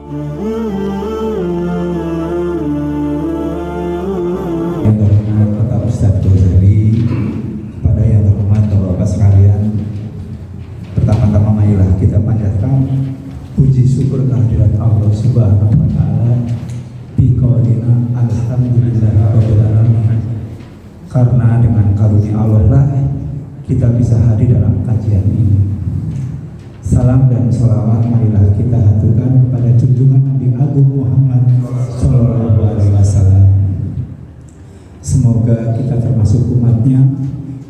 Yang terhormat Bapak Ustadz Ghazali, kepada yang terhormat Bapak-Bapak sekalian, pertama-tama marilah kita panjatkan puji syukur kehadirat Allah Subhanahu wa Ta'ala biqaulina alhamdulillahirabbil alamin. Karena dengan karunia Allah lah kita bisa hadir dalam kajian ini. Salam dan sholawat marilah kita haturkan kepada junjungan Nabi Agung Muhammad Sallallahu Alaihi Wasallam. Semoga kita termasuk umatnya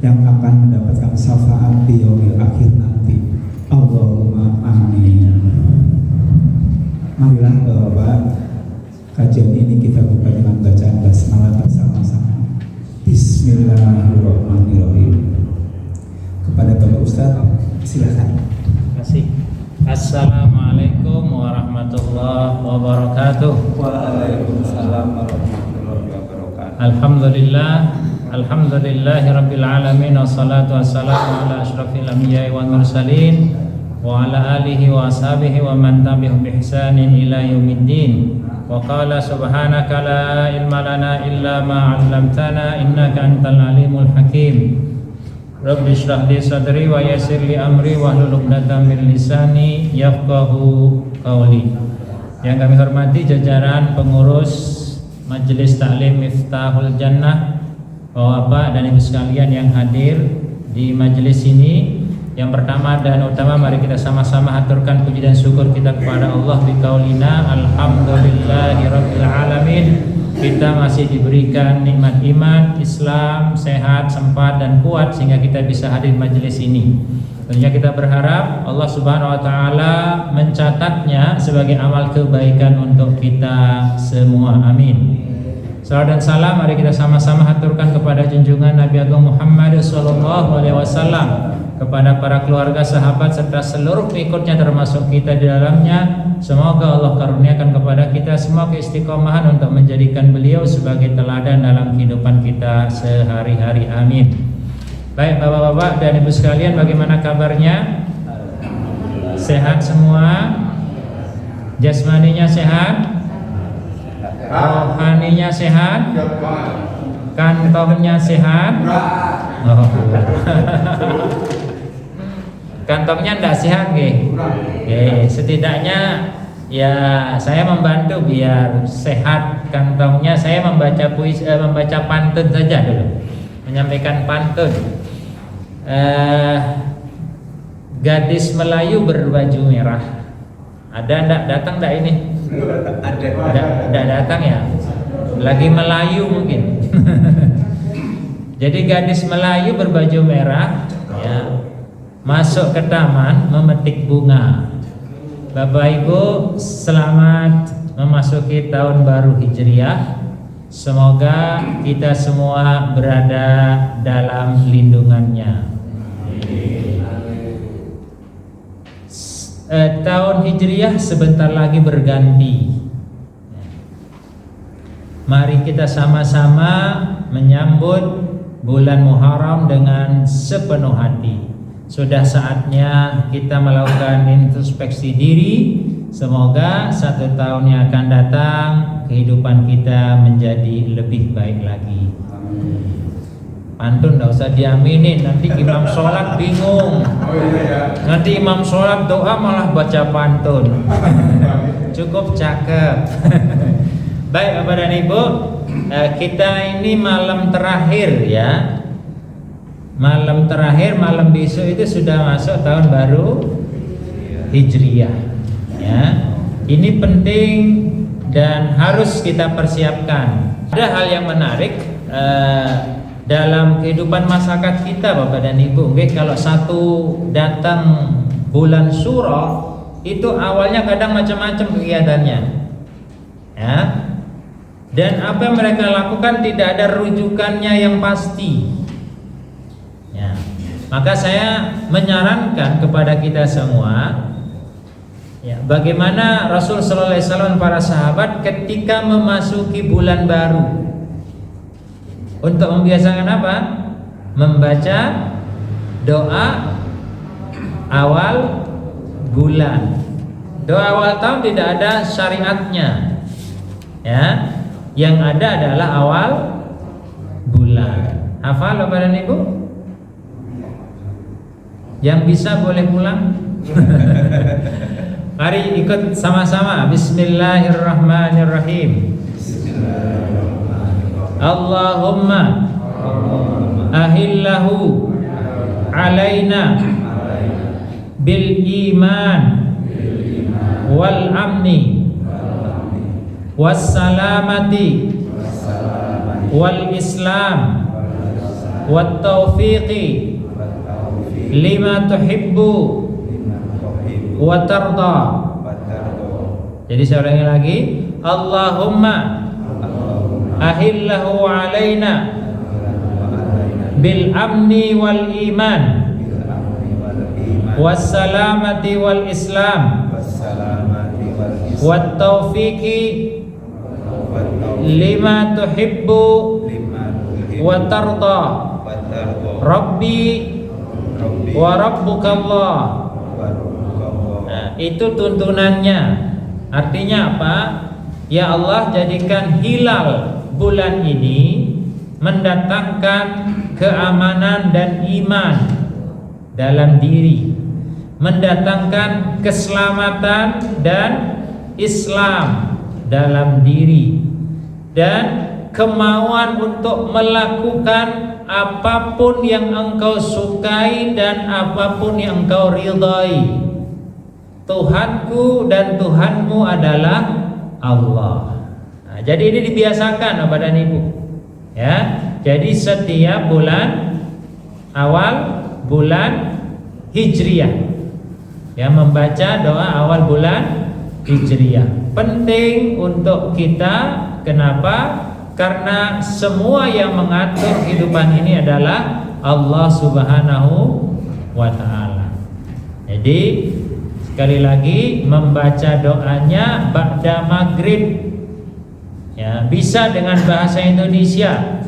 yang akan mendapatkan syafaat di yaumil akhir nanti. Allahumma amin. Marilah Bapak, kajian ini kita buka dengan bacaan basmalah bersama-sama. Bismillahirrahmanirrahim. Kepada Bapak Ustadz, silakan. Terima kasih. Assalamualaikum warahmatullahi wabarakatuh. Waalaikumsalam warahmatullahi wabarakatuh. Alhamdulillahi rabbil alamin, wassalatu wassalamu ala asyrafil anbiya'i wal mursalin wa ala alihi wa ashabihi wa man tabi'ahum bi ihsanin ila yaumiddin. Wa qala subhanaka la ilma lana illa ma 'allamtana innaka antal alimul hakim. Rabbi shrah li sadri wa yassir li amri wahlul 'uqdatam min lisani yafqahu qawli. Yang kami hormati jajaran pengurus Majelis Taklim Miftahul Jannah, Bapak dan Ibu sekalian yang hadir di majelis ini. Yang pertama dan utama, mari kita sama-sama haturkan puji dan syukur kita kepada Allah biqaulina alhamdulillahirabbil alamin. Kita masih diberikan nikmat iman, Islam, sehat, sempat dan kuat sehingga kita bisa hadir di majelis ini. Tentunya kita berharap Allah Subhanahu wa Ta'ala mencatatnya sebagai amal kebaikan untuk kita semua. Amin. Salawat dan salam mari kita sama-sama haturkan kepada junjungan Nabi Agung Muhammad Sallallahu Alaihi Wasallam, kepada para keluarga, sahabat serta seluruh pengikutnya termasuk kita di dalamnya. Semoga Allah karuniakan kepada kita semua keistiqomahan untuk menjadikan beliau sebagai teladan dalam kehidupan kita sehari-hari. Amin. Baik Bapak-bapak dan Ibu sekalian, bagaimana kabarnya? Sehat semua? Jasmaninya sehat? Rohaninya sehat? Kantongnya sehat? Oh. Kantongnya enggak sehat nggih? Setidaknya ya saya membantu biar sehat kantongnya. Saya membaca puisi, membaca pantun saja dulu. Menyampaikan pantun. Gadis Melayu berbaju merah. Ada enggak datang enggak ini? Enggak datang ya? Lagi Melayu mungkin. Jadi gadis Melayu berbaju merah ya, masuk ke taman memetik bunga. Bapak Ibu, selamat memasuki tahun baru Hijriah. Semoga kita semua berada dalam lindungannya. Tahun Hijriah sebentar lagi berganti. Mari kita sama-sama menyambut bulan Muharram dengan sepenuh hati. Sudah saatnya kita melakukan introspeksi diri. Semoga 1 tahun yang akan datang kehidupan kita menjadi lebih baik lagi. Pantun enggak usah diaminin, nanti imam sholat bingung. Nanti imam sholat doa malah baca pantun. Cukup cakep. Baik Bapak dan Ibu, kita ini malam terakhir ya. Malam terakhir, malam besok itu sudah masuk tahun baru Hijriah ya. Ini penting dan harus kita persiapkan. Ada hal yang menarik dalam kehidupan masyarakat kita Bapak dan Ibu. Kalau satu datang bulan Syuro itu awalnya kadang macam-macam kegiatannya ya. Dan apa yang mereka lakukan tidak ada rujukannya yang pasti ya. Maka saya menyarankan kepada kita semua ya, bagaimana Rasul Sallallahu Alaihi Wasallam para sahabat ketika memasuki bulan baru untuk membiasakan apa? Membaca doa awal bulan Doa awal tahun tidak ada syariatnya. Ya. Yang ada adalah awal bulan. Hafal Bapak dan Ibu? Yang bisa boleh pulang. Mari ikut sama-sama. Bismillahirrahmanirrahim. Allahumma ahillahu alaina bil iman wal amni was salamati wal islam wat taufiqi lima tuhibbu wa tarda. Jadi saya ulangi lagi. Allahumma ahillahu alaina bil amni wal iman was salamati wal islam wat taufiqi lima tuhibbu wa tarda. Rabbi wa rabbukallah. Nah, itu tuntunannya. Artinya apa? Ya Allah, jadikan hilal bulan ini mendatangkan keamanan dan iman dalam diri, mendatangkan keselamatan dan Islam dalam diri, dan kemauan untuk melakukan apapun yang engkau sukai dan apapun yang engkau ridhai. Tuhanku dan Tuhanmu adalah Allah. Nah, jadi ini dibiasakan Bapak dan Ibu. Ya, jadi setiap bulan awal bulan Hijriah, ya, membaca doa awal bulan Hijriah. Penting untuk kita. Kenapa? Karena semua yang mengatur kehidupan ini adalah Allah Subhanahu wa ta'ala. Jadi sekali lagi membaca doanya ba'da maghrib, ya, bisa dengan bahasa Indonesia.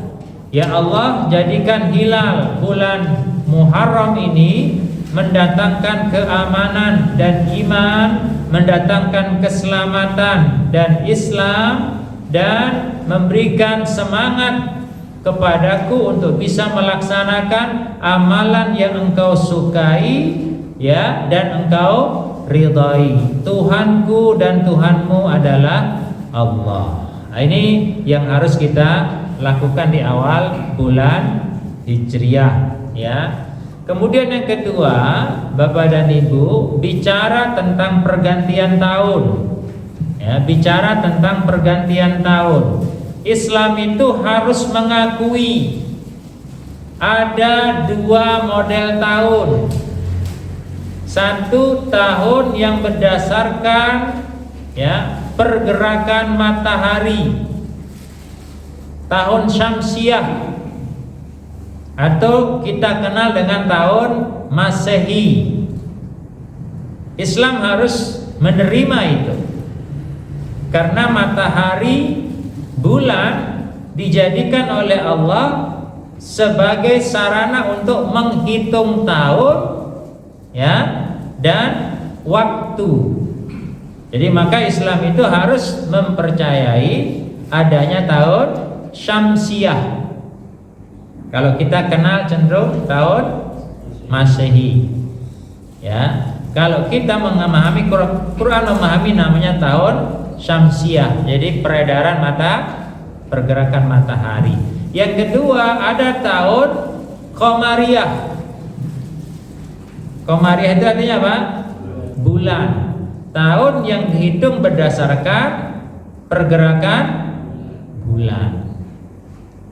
Ya Allah, jadikan hilal bulan Muharram ini mendatangkan keamanan dan iman, mendatangkan keselamatan dan Islam, dan memberikan semangat kepadaku untuk bisa melaksanakan amalan yang engkau sukai, ya, dan engkau ridhai. Tuhanku dan Tuhanmu adalah Allah. Nah, ini yang harus kita lakukan di awal bulan Hijriah, ya. Kemudian yang kedua, Bapak dan Ibu, bicara tentang pergantian tahun. Ya, bicara tentang pergantian tahun. Islam itu harus mengakui ada dua model tahun. Satu tahun yang berdasarkan, ya, pergerakan matahari, tahun Syamsiah, atau kita kenal dengan tahun Masehi. Islam harus menerima itu. Karena matahari, bulan dijadikan oleh Allah sebagai sarana untuk menghitung tahun, ya, dan waktu. Jadi maka Islam itu harus mempercayai adanya tahun Syamsiah. Kalau kita kenal cenderung tahun Masehi, ya. Kalau kita memahami Quran memahami namanya tahun Syamsiah, jadi peredaran pergerakan matahari. Yang kedua ada tahun Qamariyah. Qamariyah itu artinya apa? Bulan. Tahun yang dihitung berdasarkan pergerakan bulan.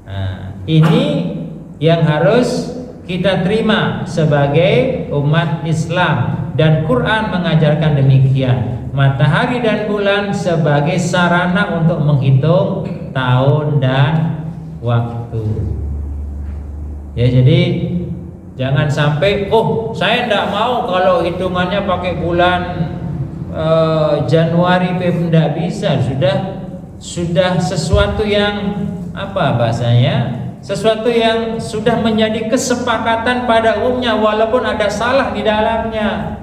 Nah, ini yang harus kita terima sebagai umat Islam, dan Quran mengajarkan demikian. Matahari dan bulan sebagai sarana untuk menghitung tahun dan waktu. Ya, jadi jangan sampai saya tidak mau kalau hitungannya pakai bulan Januari, tidak bisa. Sudah sesuatu yang apa bahasanya? Sesuatu yang sudah menjadi kesepakatan pada umumnya walaupun ada salah di dalamnya.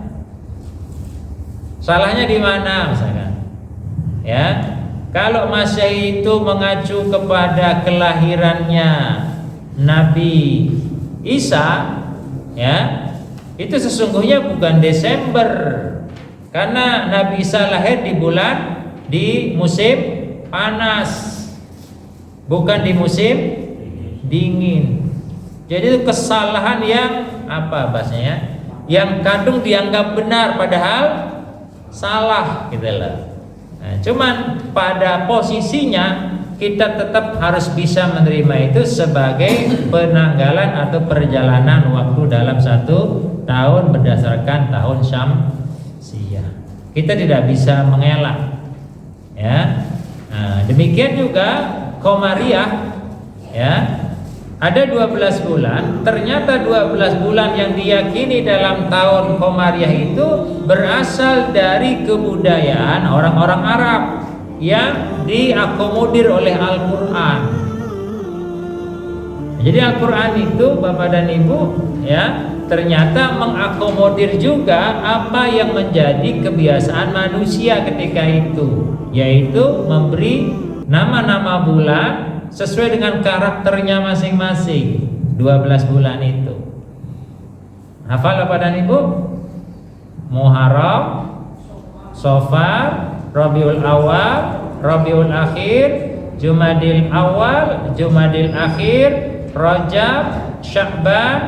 Salahnya di mana misalkan? Ya. Kalau Masehi itu mengacu kepada kelahirannya Nabi Isa, ya, itu sesungguhnya bukan Desember, karena Nabi Isa lahir di musim panas, bukan di musim dingin. Jadi itu kesalahan yang apa bahasanya? Yang kadung dianggap benar padahal salah gitu loh. Nah, cuman pada posisinya kita tetap harus bisa menerima itu sebagai penanggalan atau perjalanan waktu dalam satu tahun berdasarkan tahun Syamsiyah. Kita tidak bisa mengelak, ya. Nah, demikian juga Qamariyah, ya. Ada 12 bulan, ternyata 12 bulan yang diyakini dalam tahun Qamariyah itu berasal dari kebudayaan orang-orang Arab yang diakomodir oleh Al-Quran. Jadi Al-Quran itu Bapak dan Ibu, ya, ternyata mengakomodir juga apa yang menjadi kebiasaan manusia ketika itu, yaitu memberi nama-nama bulan sesuai dengan karakternya masing-masing. 12 bulan itu hafal Bapak dan Ibu? Muharram, Safar, Rabiul Awal, Rabiul Akhir, Jumadil Awal, Jumadil Akhir, Rajab, Sya'ban,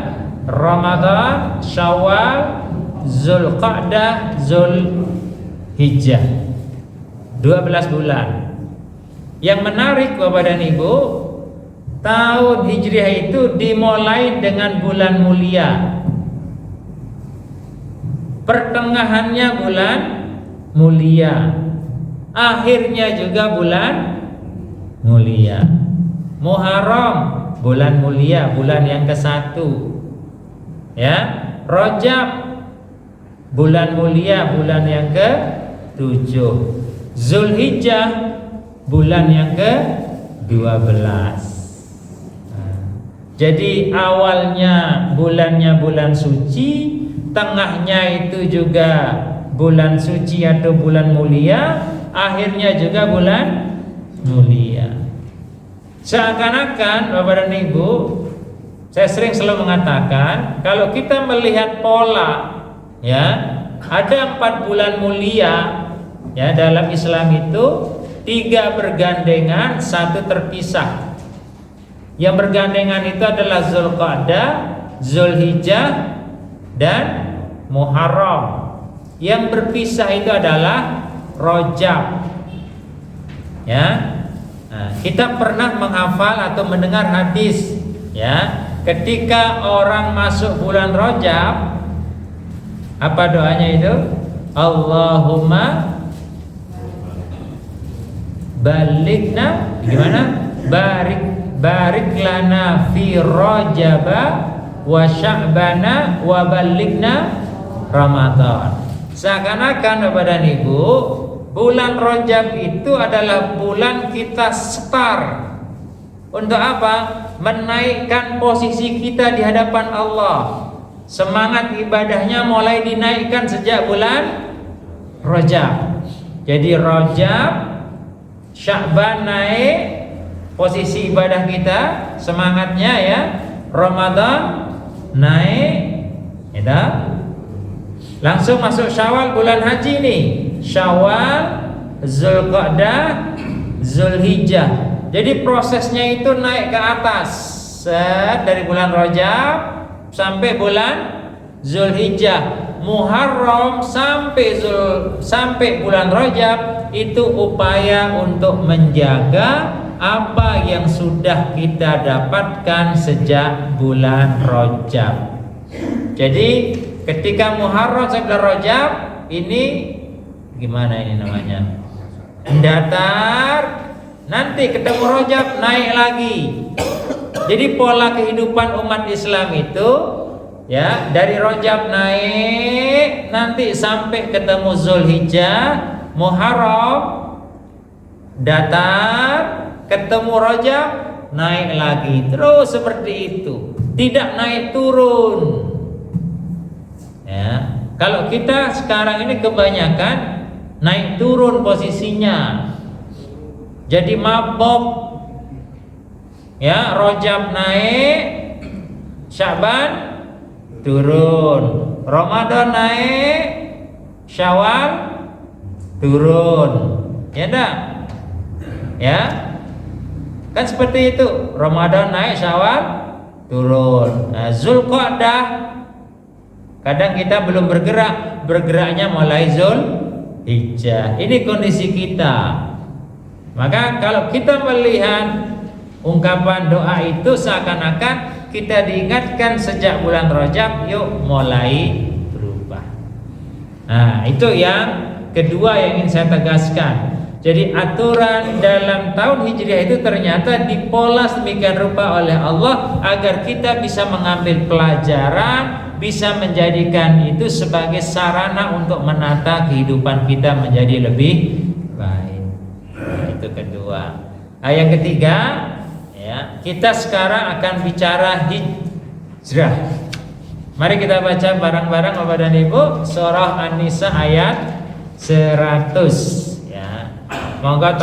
Ramadan, Syawal, Zulqa'dah, Zulhijjah. 12 bulan. Yang menarik Bapak dan Ibu, tahun Hijriah itu dimulai dengan bulan mulia. Pertengahannya bulan mulia, akhirnya juga bulan mulia. Muharram bulan mulia, bulan yang ke-1. Ya, Rajab bulan mulia, bulan yang ke-7. Zulhijjah bulan yang ke-12. Jadi awalnya bulannya bulan suci, tengahnya itu juga bulan suci atau bulan mulia, akhirnya juga bulan mulia. Seakan-akan Bapak dan Ibu, saya selalu mengatakan, kalau kita melihat pola, ya, ada 4 bulan mulia, ya, dalam Islam itu 3 bergandengan, 1 terpisah. Yang bergandengan itu adalah Zulqa'dah, Zulhijjah, dan Muharram. Yang berpisah itu adalah Rajab. Ya, nah, kita pernah menghafal atau mendengar hadis, ya, ketika orang masuk bulan Rajab, apa doanya itu? Allahumma balighna, gimana? Barik lana fi Rajaba wa Sya'bana wa balighna Ramadan. Seakan-akan Bapak dan Ibu, bulan Rajab itu adalah bulan kita start. Untuk apa? Menaikkan posisi kita di hadapan Allah. Semangat ibadahnya mulai dinaikkan sejak bulan Rajab. Jadi Rajab, Sya'ban naik posisi ibadah kita, semangatnya, ya. Ramadan naik, ya. Langsung masuk Syawal, bulan haji nih. Syawal, Zulqa'dah, Zulhijjah. Jadi prosesnya itu naik ke atas, dari bulan Rajab sampai bulan Zulhijjah. Muharram sampai bulan Rajab itu upaya untuk menjaga apa yang sudah kita dapatkan sejak bulan Rajab. Jadi ketika Muharram sampai bulan Rajab ini gimana ini namanya? Datar, nanti ketemu Rajab naik lagi. Jadi pola kehidupan umat Islam itu, ya, dari Rajab naik, nanti sampai ketemu Zulhijjah, Muharram datar, ketemu Rajab naik lagi, terus seperti itu, tidak naik turun, ya. Kalau kita sekarang ini kebanyakan naik turun posisinya, jadi mabok. Ya, Rajab naik, Sya'ban turun, Ramadan naik, Syawal turun. Ya enggak? Ya. Kan seperti itu. Ramadan naik, Syawal turun. Nah, Zulqa'dah kadang kita belum bergeraknya mulai Zulhijjah. Ini kondisi kita. Maka kalau kita melihat ungkapan doa itu seakan-akan kita diingatkan sejak bulan Rajab, yuk mulai berubah. Nah, itu yang kedua yang ingin saya tegaskan. Jadi aturan dalam tahun Hijriah itu ternyata dipola sedemikian rupa oleh Allah agar kita bisa mengambil pelajaran, bisa menjadikan itu sebagai sarana untuk menata kehidupan kita menjadi lebih baik. Nah, itu kedua. Nah, yang ketiga, ya, kita sekarang akan bicara hijrah. Mari kita baca bareng-bareng Bapak dan Ibu surah An-Nisa ayat 100. Maka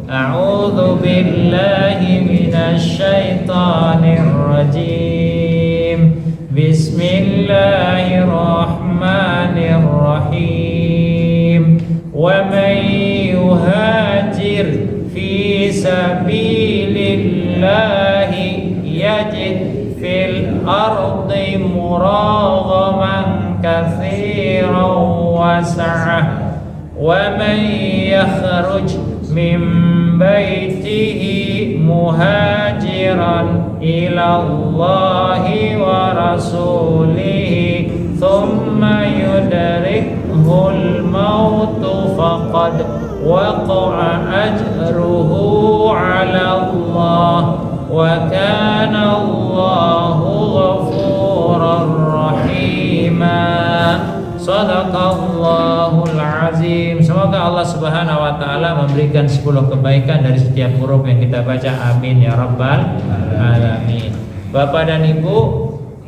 a'udzu billahi minasy syaithanir rajim. Bismillahirrahmanirrahim. Wa may yuhajir fi sabilillahi yajid fil ardi muraghaman katsiran wa sa'ah. وَمَنْ يَخْرُجْ مِنْ بَيْتِهِ مُهَاجِرًا إِلَى اللَّهِ وَرَسُولِهِ ثُمَّ يُدْرِكْهُ الْمَوْتُ فَقَدْ وَقَعَ أَجْرُهُ عَلَى اللَّهِ وَكَانَ اللَّهُ غَفُورًا رَحِيمًا. Shadaqallahul azim. Semoga Allah Subhanahu wa taala memberikan 10 kebaikan dari setiap huruf yang kita baca. Amin ya rabbal alamin. Bapak dan Ibu,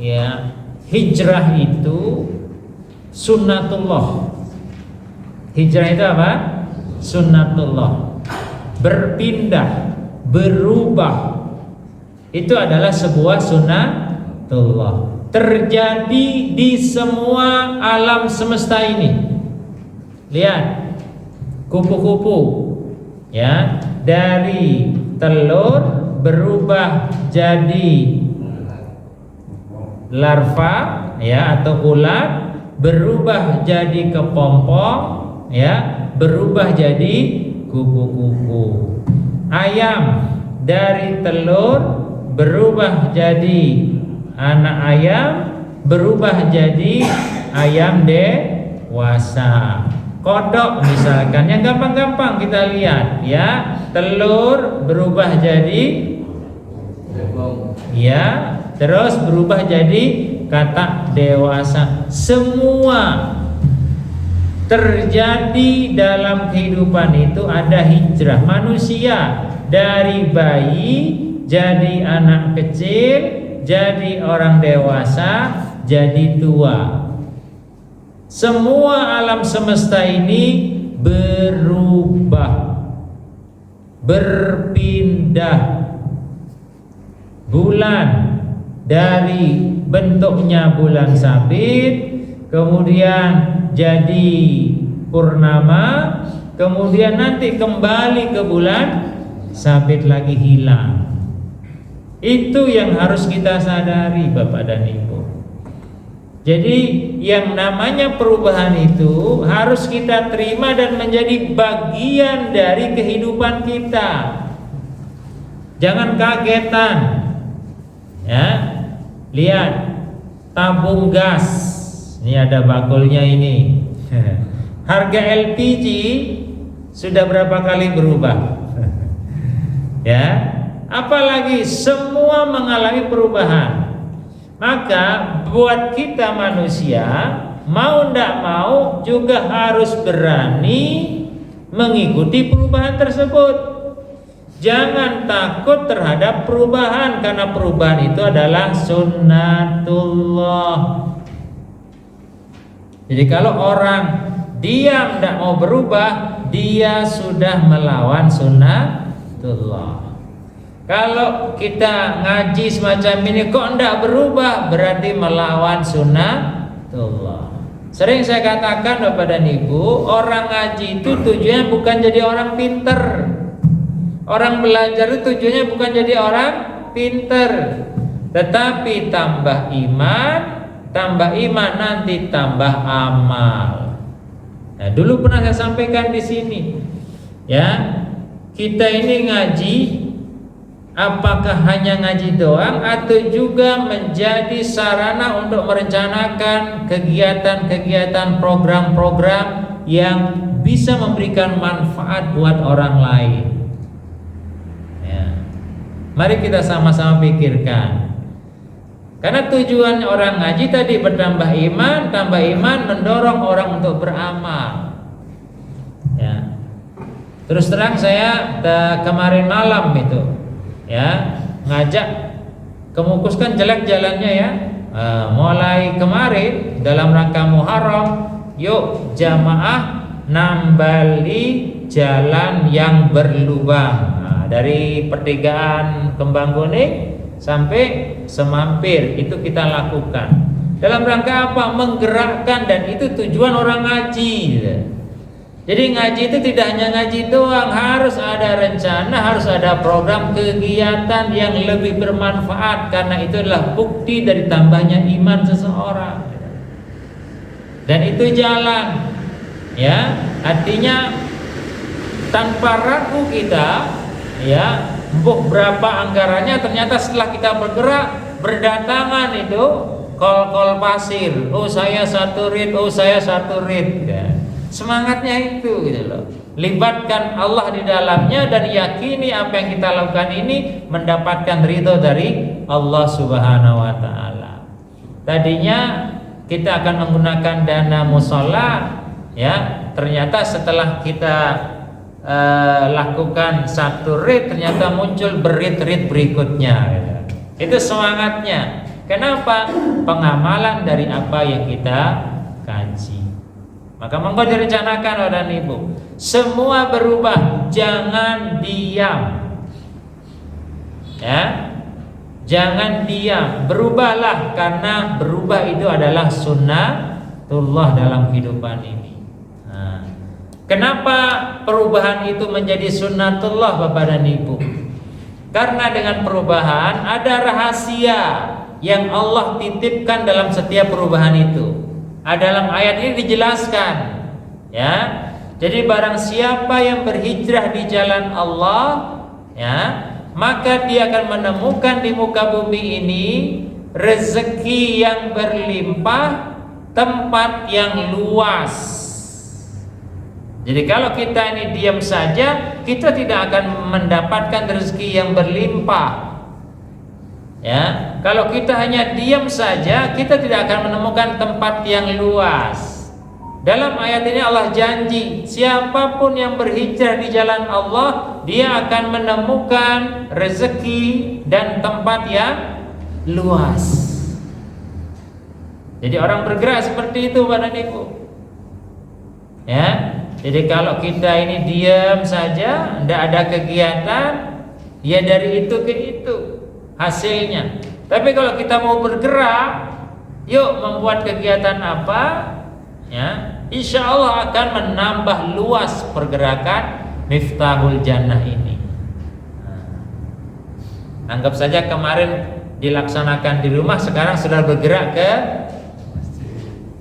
ya, hijrah itu sunnatullah. Hijrah itu apa? Sunnatullah. Berpindah, berubah. Itu adalah sebuah sunnatullah. Terjadi di semua alam semesta ini. Lihat, kupu-kupu, ya, dari telur berubah jadi larva, ya, atau ulat, berubah jadi kepompong, ya, berubah jadi kupu-kupu. Ayam dari telur berubah jadi anak ayam, berubah jadi ayam dewasa. Kodok misalkan, yang gampang-gampang kita lihat, ya, telur berubah jadi, ya, terus berubah jadi katak dewasa. Semua terjadi dalam kehidupan itu ada hijrah. Manusia dari bayi jadi anak kecil, jadi orang dewasa, jadi tua. Semua alam semesta ini berubah, berpindah. Bulan dari bentuknya bulan sabit, kemudian jadi purnama, kemudian nanti kembali ke bulan sabit lagi, hilang. Itu yang harus kita sadari Bapak dan Ibu. Jadi yang namanya perubahan itu harus kita terima dan menjadi bagian dari kehidupan kita. Jangan kagetan. Ya. Lihat tabung gas. Ini ada bakulnya ini. Harga LPG sudah berapa kali berubah? Ya. Apalagi semua mengalami perubahan. Maka buat kita manusia, mau ndak mau juga harus berani mengikuti perubahan tersebut. Jangan takut terhadap perubahan, karena perubahan itu adalah sunnatullah. Jadi kalau orang diam tidak mau berubah, dia sudah melawan sunnatullah. Kalau kita ngaji semacam ini kok tidak berubah, berarti melawan sunnatullah. Sering saya katakan kepada Ibu, orang ngaji itu tujuannya bukan jadi orang pinter. Orang belajar itu tujuannya bukan jadi orang pinter, tetapi tambah iman nanti tambah amal. Nah, dulu pernah saya sampaikan di sini, ya, kita ini ngaji, apakah hanya ngaji doang atau juga menjadi sarana untuk merencanakan kegiatan-kegiatan, program-program yang bisa memberikan manfaat buat orang lain. Ya. Mari kita sama-sama pikirkan. Karena tujuan orang ngaji tadi bertambah iman, mendorong orang untuk beramal. Ya. Terus terang saya kemarin malam itu, ya, ngajak kemukuskan jelek jalannya ya. Mulai kemarin dalam rangka Muharram, yuk jamaah nambali jalan yang berlubang. Dari pertigaan Kembang Kuning sampai Semampir itu kita lakukan. Dalam rangka apa? Menggerakkan, dan itu tujuan orang ngaji. Jadi ngaji itu tidak hanya ngaji doang, harus ada rencana, harus ada program kegiatan yang lebih bermanfaat, karena itu adalah bukti dari tambahnya iman seseorang. Dan itu jalan, ya, artinya tanpa ragu kita, ya, berapa anggarannya, ternyata setelah kita bergerak, berdatangan itu kol pasir, oh saya satu rit, ya. Semangatnya itu gitu loh. Libatkan Allah di dalamnya dan yakini apa yang kita lakukan ini mendapatkan ridho dari Allah Subhanahu wa taala. Tadinya kita akan menggunakan dana musola, ya, ternyata setelah kita lakukan satu rit, ternyata muncul berit-rit berikutnya gitu. Itu semangatnya. Kenapa? Pengamalan dari apa yang kita kaji. Maka monggo direncanakan oleh Ibu. Semua berubah, jangan diam. Ya. Jangan diam, berubahlah, karena berubah itu adalah sunnatullah dalam kehidupan ini. Nah, kenapa perubahan itu menjadi sunnatullah Bapak dan Ibu? Karena dengan perubahan ada rahasia yang Allah titipkan dalam setiap perubahan itu. Dalam ayat ini dijelaskan, ya. Jadi barang siapa yang berhijrah di jalan Allah, ya, maka dia akan menemukan di muka bumi ini rezeki yang berlimpah, tempat yang luas. Jadi kalau kita ini diam saja, kita tidak akan mendapatkan rezeki yang berlimpah. Ya, kalau kita hanya diam saja, kita tidak akan menemukan tempat yang luas. Dalam ayat ini Allah janji, siapapun yang berhijrah di jalan Allah, dia akan menemukan rezeki dan tempat yang luas. Jadi orang bergerak seperti itu Bapak dan Ibu. Ya, jadi kalau kita ini diam saja, tidak ada kegiatan, ya dari itu ke itu hasilnya. Tapi kalau kita mau bergerak, yuk membuat kegiatan apa, ya, insya Allah akan menambah luas pergerakan Miftahul Jannah ini. Anggap saja kemarin dilaksanakan di rumah, sekarang sudah bergerak ke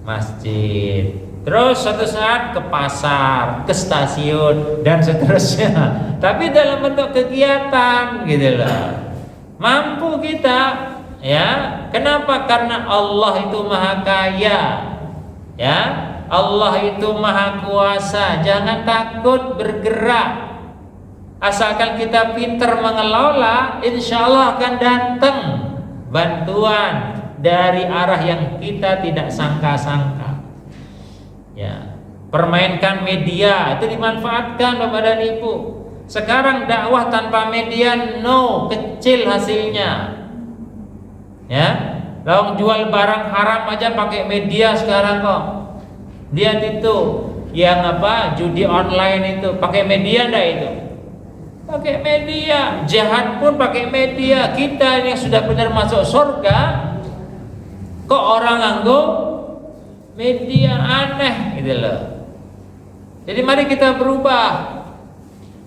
masjid. Terus suatu saat ke pasar, ke stasiun, dan seterusnya. Tapi dalam bentuk kegiatan gitu loh. Mampu kita, ya. Kenapa? Karena Allah itu maha kaya, ya. Allah itu maha kuasa. Jangan takut bergerak. Asalkan kita pintar mengelola, insya Allah akan datang bantuan dari arah yang kita tidak sangka-sangka. Ya, permainkan media itu dimanfaatkan Bapak dan Ibu. Sekarang dakwah tanpa media kecil hasilnya. Ya, lawang jual barang haram aja pakai media sekarang kok. Lihat itu yang judi online itu pakai media ndak itu? Pakai media. Jahat pun pakai media. Kita yang sudah benar masuk surga kok orang nganggo media, aneh gitu loh. Jadi mari kita berubah.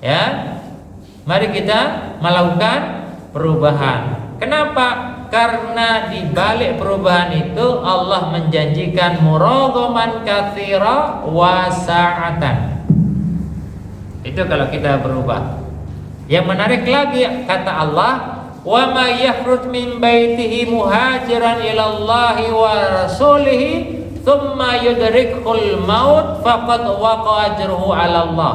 Ya. Mari kita melakukan perubahan. Kenapa? Karena di balik perubahan itu Allah menjanjikan muraghaman katsira wa sa'atan. Itu kalau kita berubah. Yang menarik lagi kata Allah, wa may yakhruj min baitihi muhajiran ila Allah wa rasulih thumma yudrikul maut faqad waqa ajruhu 'ala Allah.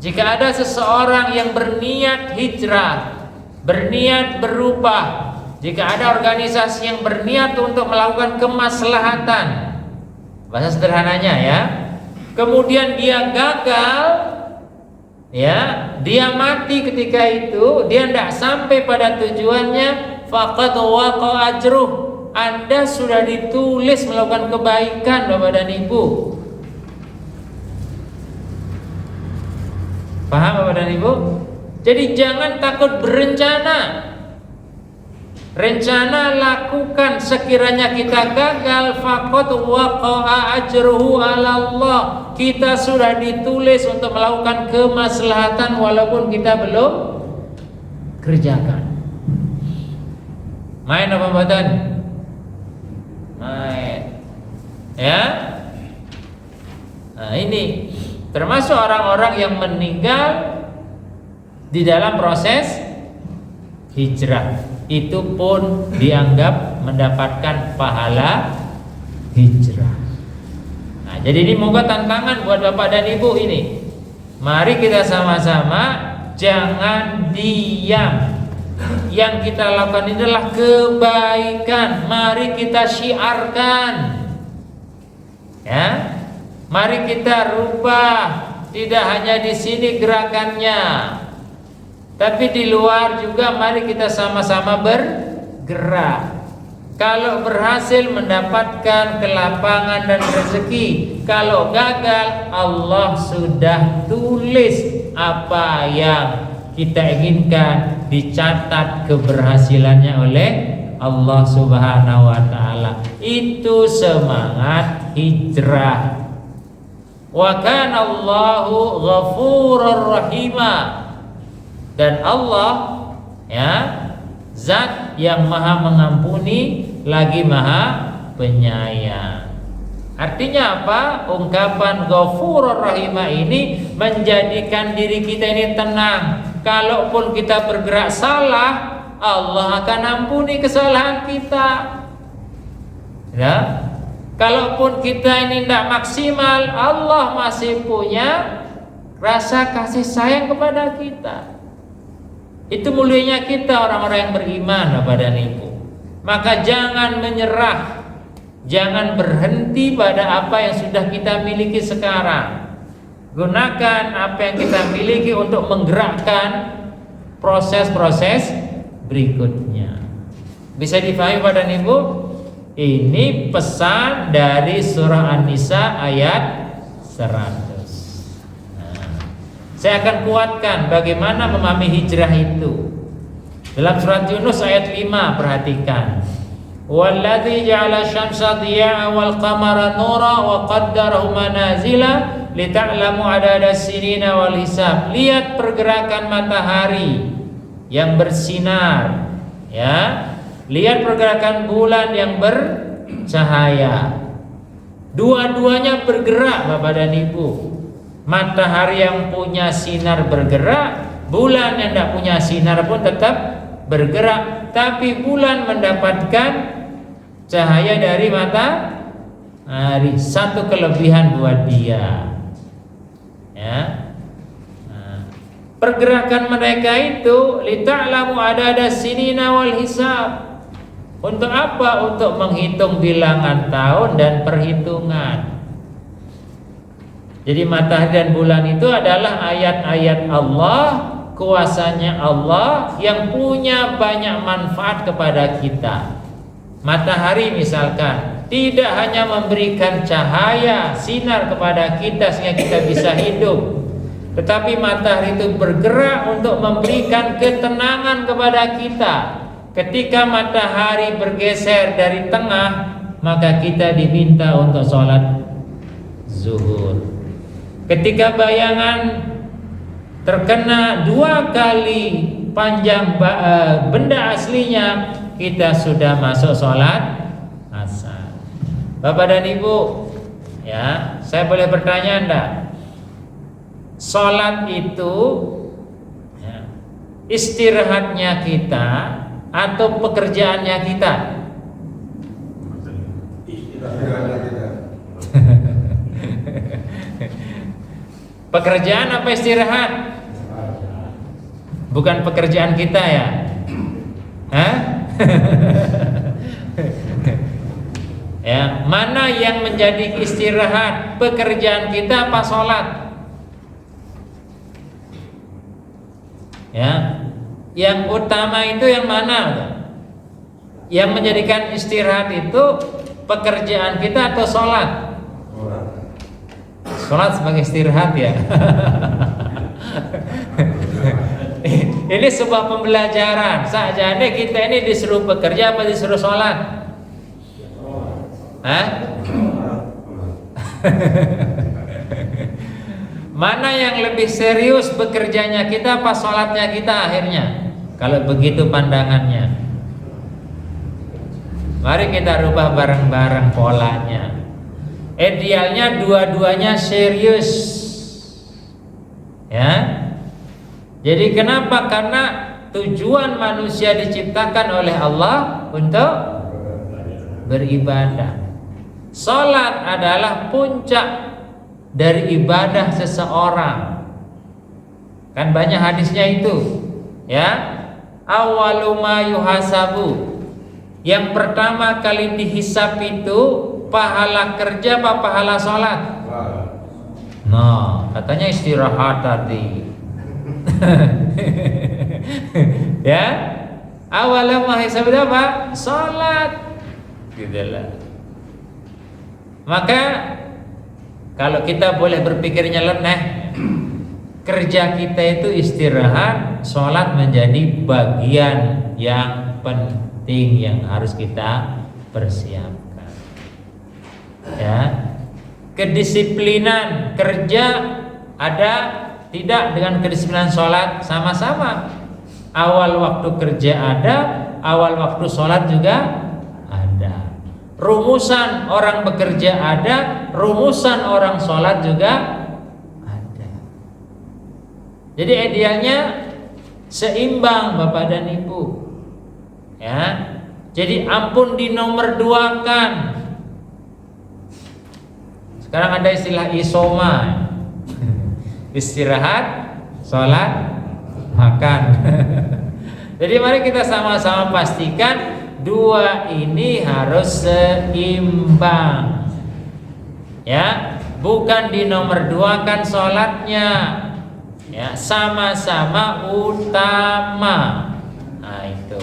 Jika ada seseorang yang berniat hijrah, berniat berubah, jika ada organisasi yang berniat untuk melakukan kemaslahatan, bahasa sederhananya ya, kemudian dia gagal, ya, dia mati ketika itu, dia tidak sampai pada tujuannya, faqad waqa ajruh, Anda sudah ditulis melakukan kebaikan Bapak dan Ibu. Paham Bapak dan Ibu? Jadi jangan takut berencana. Rencana lakukan, sekiranya kita gagal faqad waqa'a ajruhu 'ala Allah. Kita sudah ditulis untuk melakukan kemaslahatan walaupun kita belum kerjakan. Main apa badan? Main. Ya? Nah, ini termasuk orang-orang yang meninggal di dalam proses hijrah. Itu pun dianggap mendapatkan pahala hijrah. Nah, jadi ini moga tantangan buat Bapak dan Ibu ini. Mari kita sama-sama jangan diam. Yang kita lakukan ini adalah kebaikan. Mari kita syiarkan. Ya. Mari kita rubah. Tidak hanya di sini gerakannya, tapi di luar juga mari kita sama-sama bergerak. Kalau berhasil mendapatkan kelapangan dan rezeki, kalau gagal Allah sudah tulis apa yang kita inginkan, dicatat keberhasilannya oleh Allah Subhanahu wa taala. Itu semangat hijrah. Wa kana Allahu ghafurur rahimah. Dan Allah, ya, zat yang maha mengampuni lagi maha penyayang. Artinya apa? Ungkapan Ghafurur Rahimah ini menjadikan diri kita ini tenang. Kalaupun kita bergerak salah, Allah akan ampuni kesalahan kita. Ya. Kalaupun kita ini tidak maksimal, Allah masih punya rasa kasih sayang kepada kita. Itu mulianya kita orang-orang yang beriman Bapak dan Ibu. Maka jangan menyerah, jangan berhenti pada apa yang sudah kita miliki sekarang. Gunakan apa yang kita miliki untuk menggerakkan proses-proses berikutnya. Bisa dipahami Bapak dan Ibu? Ini pesan dari surah An-Nisa ayat 100. Saya akan kuatkan bagaimana memahami hijrah itu. Dalam surat Yunus ayat 5, perhatikan. Walladzi ja'ala syamsa dhiya'a wal qamara nura wa qaddarahu manazila lita'lamu adada sinina wal hisab. Lihat pergerakan matahari yang bersinar, ya. Lihat pergerakan bulan yang bercahaya. Dua-duanya bergerak Bapak dan Ibu. Matahari yang punya sinar bergerak, bulan yang tidak punya sinar pun tetap bergerak, tapi bulan mendapatkan cahaya dari matahari. Satu kelebihan buat dia, ya. Nah, pergerakan mereka itu lita'lamu adada sinina wal hisab. Untuk apa? Untuk menghitung bilangan tahun dan perhitungan. Jadi matahari dan bulan itu adalah ayat-ayat Allah, kuasanya Allah yang punya banyak manfaat kepada kita. Matahari misalkan tidak hanya memberikan cahaya, sinar kepada kita sehingga kita bisa hidup, tetapi matahari itu bergerak untuk memberikan ketenangan kepada kita. Ketika matahari bergeser dari tengah, maka kita diminta untuk sholat zuhur. Ketika bayangan terkena 2 kali panjang benda aslinya, kita sudah masuk sholat asar. Bapak dan Ibu, ya, saya boleh bertanya enggak? Sholat itu ya, istirahatnya kita atau pekerjaannya kita? Istirahatnya kita. Pekerjaan apa istirahat? Bukan pekerjaan kita ya? Hah? Ya, mana yang menjadi istirahat? Pekerjaan kita apa sholat? Ya, yang utama itu yang mana? Yang menjadikan istirahat itu pekerjaan kita atau sholat? Sholat sebagai istirahat ya. Ini sebuah pembelajaran. Sajane kita ini disuruh bekerja apa disuruh sholat? Hah? Mana yang lebih serius bekerjanya kita apa sholatnya kita akhirnya? Kalau begitu pandangannya, mari kita rubah bareng-bareng polanya. Idealnya dua-duanya serius, ya. Jadi kenapa? Karena tujuan manusia diciptakan oleh Allah untuk beribadah. Salat adalah puncak dari ibadah seseorang. Kan banyak hadisnya itu, ya. Awwalu ma yuhasabu. Yang pertama kali dihisab itu pahala kerja apa pahala salat? Nah, katanya istirahat tadi. Ya, awalnya menghisab itu apa? Salat, gitulah. Maka kalau kita boleh berpikirnya nyeleneh, kerja kita itu istirahat, salat menjadi bagian yang penting yang harus kita persiapkan. Ya, kedisiplinan kerja ada tidak dengan kedisiplinan sholat sama-sama. Awal waktu kerja ada, awal waktu sholat juga ada. Rumusan orang bekerja ada, rumusan orang sholat juga ada. Jadi idealnya seimbang Bapak dan Ibu. Ya, jadi ampun dinomor-duakan. Sekarang ada istilah isoma. Istirahat, sholat, makan. Jadi mari kita sama-sama pastikan dua ini harus seimbang. Ya, bukan dinomorduakan sholatnya. Ya, sama-sama utama. Nah itu.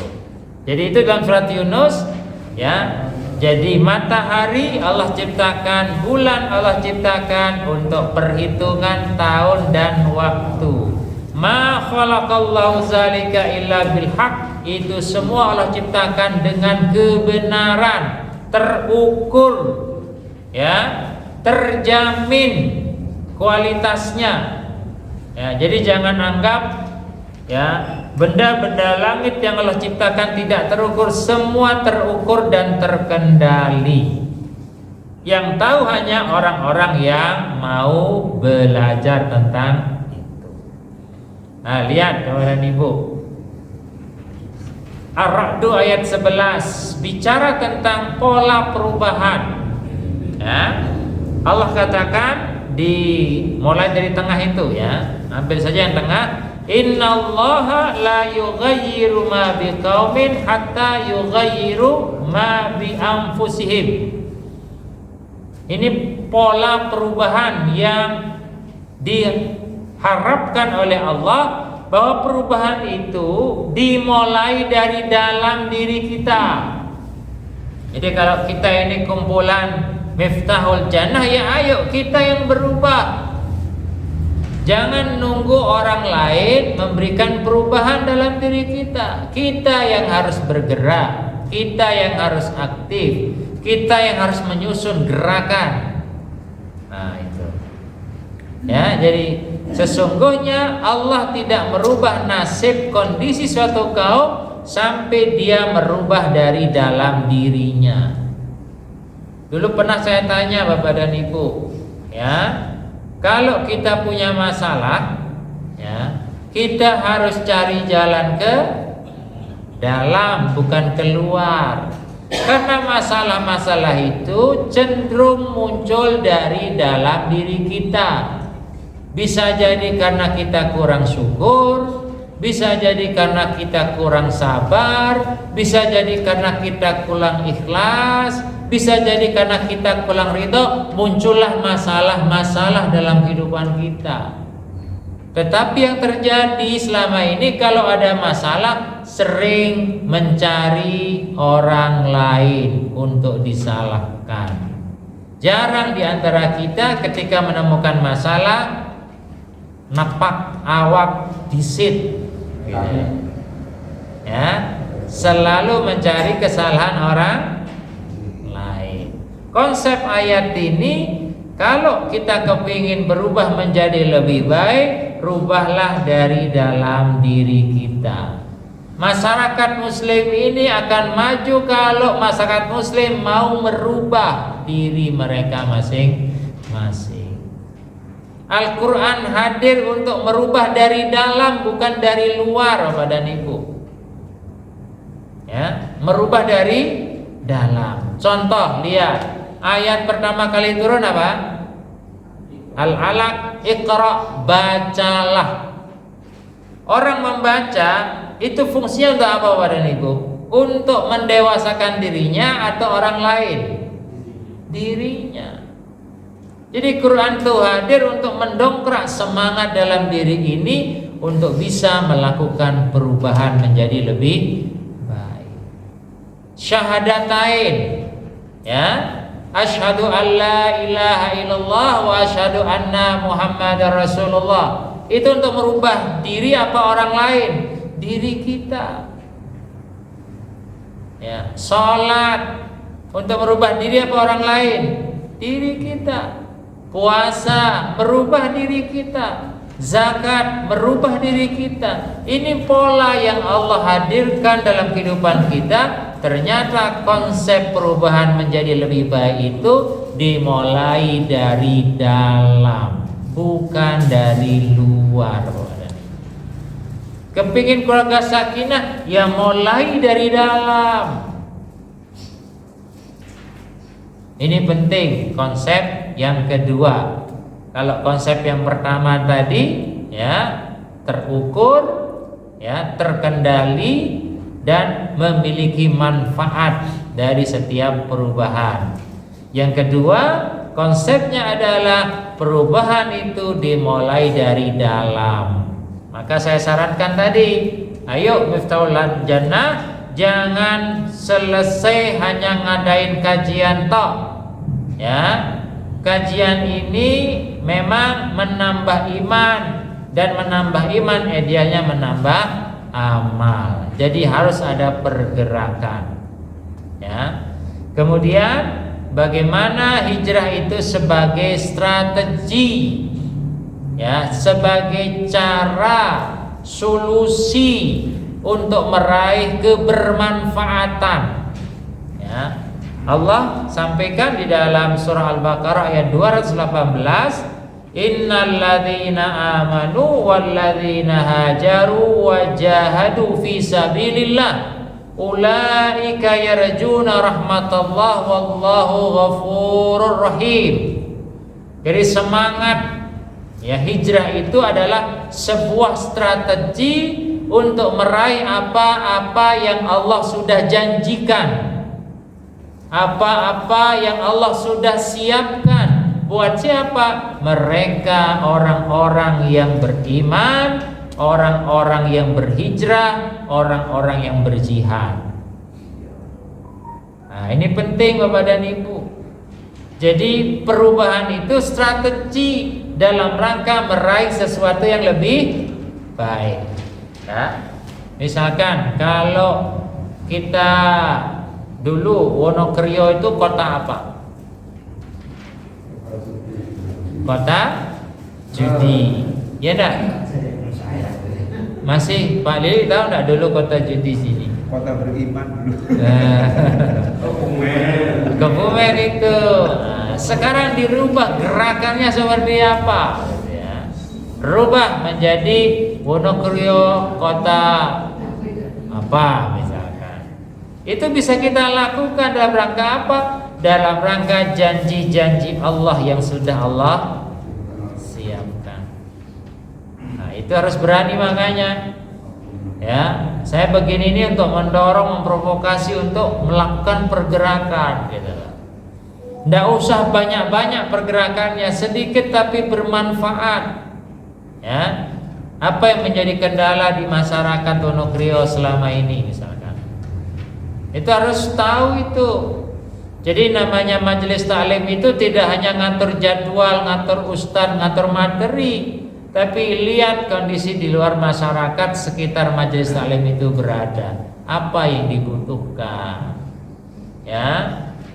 Jadi itu dalam surat Yunus, ya. Jadi matahari Allah ciptakan, bulan Allah ciptakan untuk perhitungan tahun dan waktu. Ma khalaqallahu zalika illa bil haq. Itu semua Allah ciptakan dengan kebenaran, terukur, ya, terjamin kualitasnya. Ya, jadi jangan anggap ya benda-benda langit yang Allah ciptakan tidak terukur. Semua terukur dan terkendali. Yang tahu hanya orang-orang yang mau belajar tentang itu. Nah, lihat Bapak dan Ibu, Ar-Ra'd ayat 11 bicara tentang pola perubahan. Ya, Allah katakan mulai dari tengah itu, ya, ambil saja yang tengah. Innallaha la yughayyiru ma biqaumin hatta yughayyiru ma bi anfusihim. Ini pola perubahan yang diharapkan oleh Allah, bahwa perubahan itu dimulai dari dalam diri kita. Jadi kalau kita ini kumpulan Miftahul Jannah, ya ayo kita yang berubah. Jangan nunggu orang lain memberikan perubahan dalam diri kita. Kita yang harus bergerak, kita yang harus aktif, kita yang harus menyusun gerakan. Nah itu. Ya, jadi sesungguhnya Allah tidak merubah nasib kondisi suatu kaum sampai dia merubah dari dalam dirinya. Dulu pernah saya tanya Bapak dan Ibu, ya, kalau kita punya masalah, ya, kita harus cari jalan ke dalam, bukan keluar. Karena masalah-masalah itu cenderung muncul dari dalam diri kita. Bisa jadi karena kita kurang syukur, bisa jadi karena kita kurang sabar, bisa jadi karena kita kurang ikhlas, bisa jadi karena kita kurang ridho, muncullah masalah-masalah dalam kehidupan kita. Tetapi yang terjadi selama ini, kalau ada masalah sering mencari orang lain untuk disalahkan. Jarang di antara kita ketika menemukan masalah napak awak disit, gitu. Ya, selalu mencari kesalahan orang lain. Konsep ayat ini, kalau kita kepingin berubah menjadi lebih baik, rubahlah dari dalam diri kita. Masyarakat muslim ini akan maju kalau masyarakat muslim mau merubah diri mereka masing-masing. Al-Quran hadir untuk merubah dari dalam, bukan dari luar, Bapak dan Ibu. Ya, merubah dari dalam. Contoh, lihat ayat pertama kali turun apa? Al-Alaq, Iqra, bacalah. Orang membaca itu fungsinya untuk apa, Bapak dan Ibu? Untuk mendewasakan dirinya atau orang lain? Dirinya. Jadi Quran itu hadir untuk mendongkrak semangat dalam diri ini untuk bisa melakukan perubahan menjadi lebih baik. Syahadatain, ya, asyhadu an la ilaha illallah wa asyhadu anna Muhammadar Rasulullah. Itu untuk merubah diri apa orang lain? Diri kita. Ya, salat untuk merubah diri apa orang lain? Diri kita. Puasa merubah diri kita, zakat merubah diri kita. Ini pola yang Allah hadirkan dalam kehidupan kita. Ternyata konsep perubahan menjadi lebih baik itu dimulai dari dalam, bukan dari luar. Kepingin keluarga sakinah, ya mulai dari dalam. Ini penting konsep yang kedua. Kalau konsep yang pertama tadi, ya, terukur, ya, terkendali dan memiliki manfaat dari setiap perubahan. Yang kedua, konsepnya adalah perubahan itu dimulai dari dalam. Maka saya sarankan tadi, ayo Miftahul Jannah, jangan selesai hanya ngadain kajian tok. Ya, kajian ini memang menambah iman, dan menambah iman idealnya menambah amal. Jadi harus ada pergerakan. Ya. Kemudian bagaimana hijrah itu sebagai strategi, ya, sebagai cara solusi untuk meraih kebermanfaatan. Ya. Allah sampaikan di dalam surah Al-Baqarah ayat 218, innal ladzina amanu wal ladzina hajaru wa jahadu fi sabilillah ulaika yarjuna rahmatallah wallahu ghafurur rahim. Jadi semangat, ya, hijrah itu adalah sebuah strategi untuk meraih apa-apa yang Allah sudah janjikan, apa-apa yang Allah sudah siapkan. Buat siapa? Mereka orang-orang yang beriman, orang-orang yang berhijrah, orang-orang yang berjihad. Nah, ini penting Bapak dan Ibu. Jadi perubahan itu strategi dalam rangka meraih sesuatu yang lebih baik. Ya. Misalkan kalau kita dulu Wonokroyo itu kota apa? Kota judi. Ya enggak? Masih Pak Lili tahu enggak dulu kota judi sini? Kota beriman dulu. Kebumen itu. Nah, sekarang dirubah gerakannya seperti apa? Ya. Rubah menjadi Wonokroyo kota apa misalkan. Itu bisa kita lakukan dalam rangka apa? Dalam rangka janji-janji Allah yang sudah Allah siapkan. Nah, itu harus berani makanya. Ya, saya begini ini untuk mendorong, memprovokasi untuk melakukan pergerakan gitu. Nggak usah banyak-banyak pergerakannya, sedikit tapi bermanfaat. Ya. Apa yang menjadi kendala di masyarakat Wonokroyo selama ini misalkan? Itu harus tahu itu. Jadi namanya majelis taklim itu tidak hanya ngatur jadwal, ngatur ustadz, ngatur materi, tapi lihat kondisi di luar masyarakat sekitar majelis taklim itu berada. Apa yang dibutuhkan? Ya,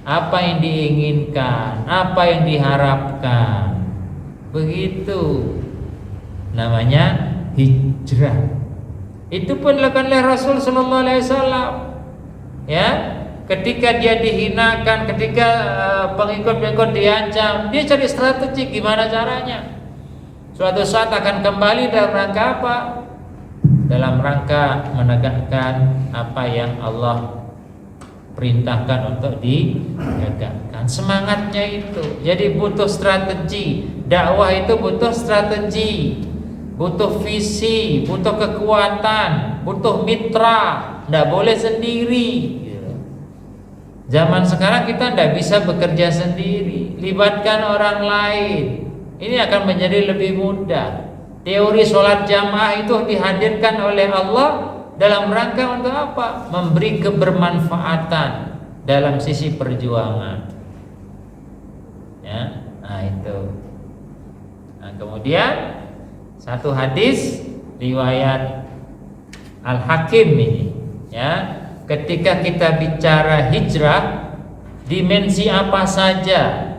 apa yang diinginkan? Apa yang diharapkan? Begitu. Namanya hijrah. Itu pun dilakukan oleh Rasul sallallahu alaihi wasallam. Ya, ketika dia dihinakan, ketika pengikut-pengikut diancam, dia cari strategi gimana caranya. Suatu saat akan kembali dalam rangka apa? Dalam rangka menegakkan apa yang Allah perintahkan untuk ditegakkan. Semangatnya itu. Jadi butuh strategi. Dakwah itu butuh strategi, butuh visi, butuh kekuatan, butuh mitra. Tidak boleh sendiri. Zaman sekarang kita tidak bisa bekerja sendiri. Libatkan orang lain. Ini akan menjadi lebih mudah. Teori sholat jamaah itu dihadirkan oleh Allah dalam rangka untuk apa? Memberi kebermanfaatan dalam sisi perjuangan. Ya, nah itu. Nah, kemudian satu hadis riwayat Al-Hakim ini, ya, ketika kita bicara hijrah, dimensi apa saja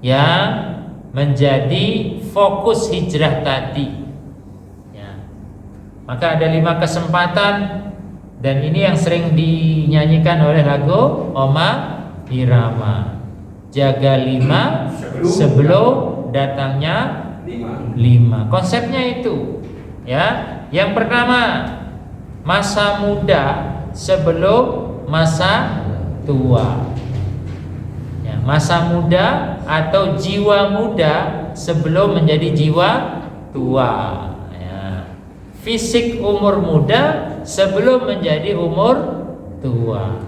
yang menjadi fokus hijrah tadi, ya. Maka ada 5 kesempatan, dan ini yang sering dinyanyikan oleh lagu Oma Irama. Jaga 5 sebelum datangnya 5. Konsepnya itu, ya. Yang pertama, masa muda sebelum masa tua. Ya, masa muda atau jiwa muda sebelum menjadi jiwa tua. Ya. Fisik umur muda sebelum menjadi umur tua.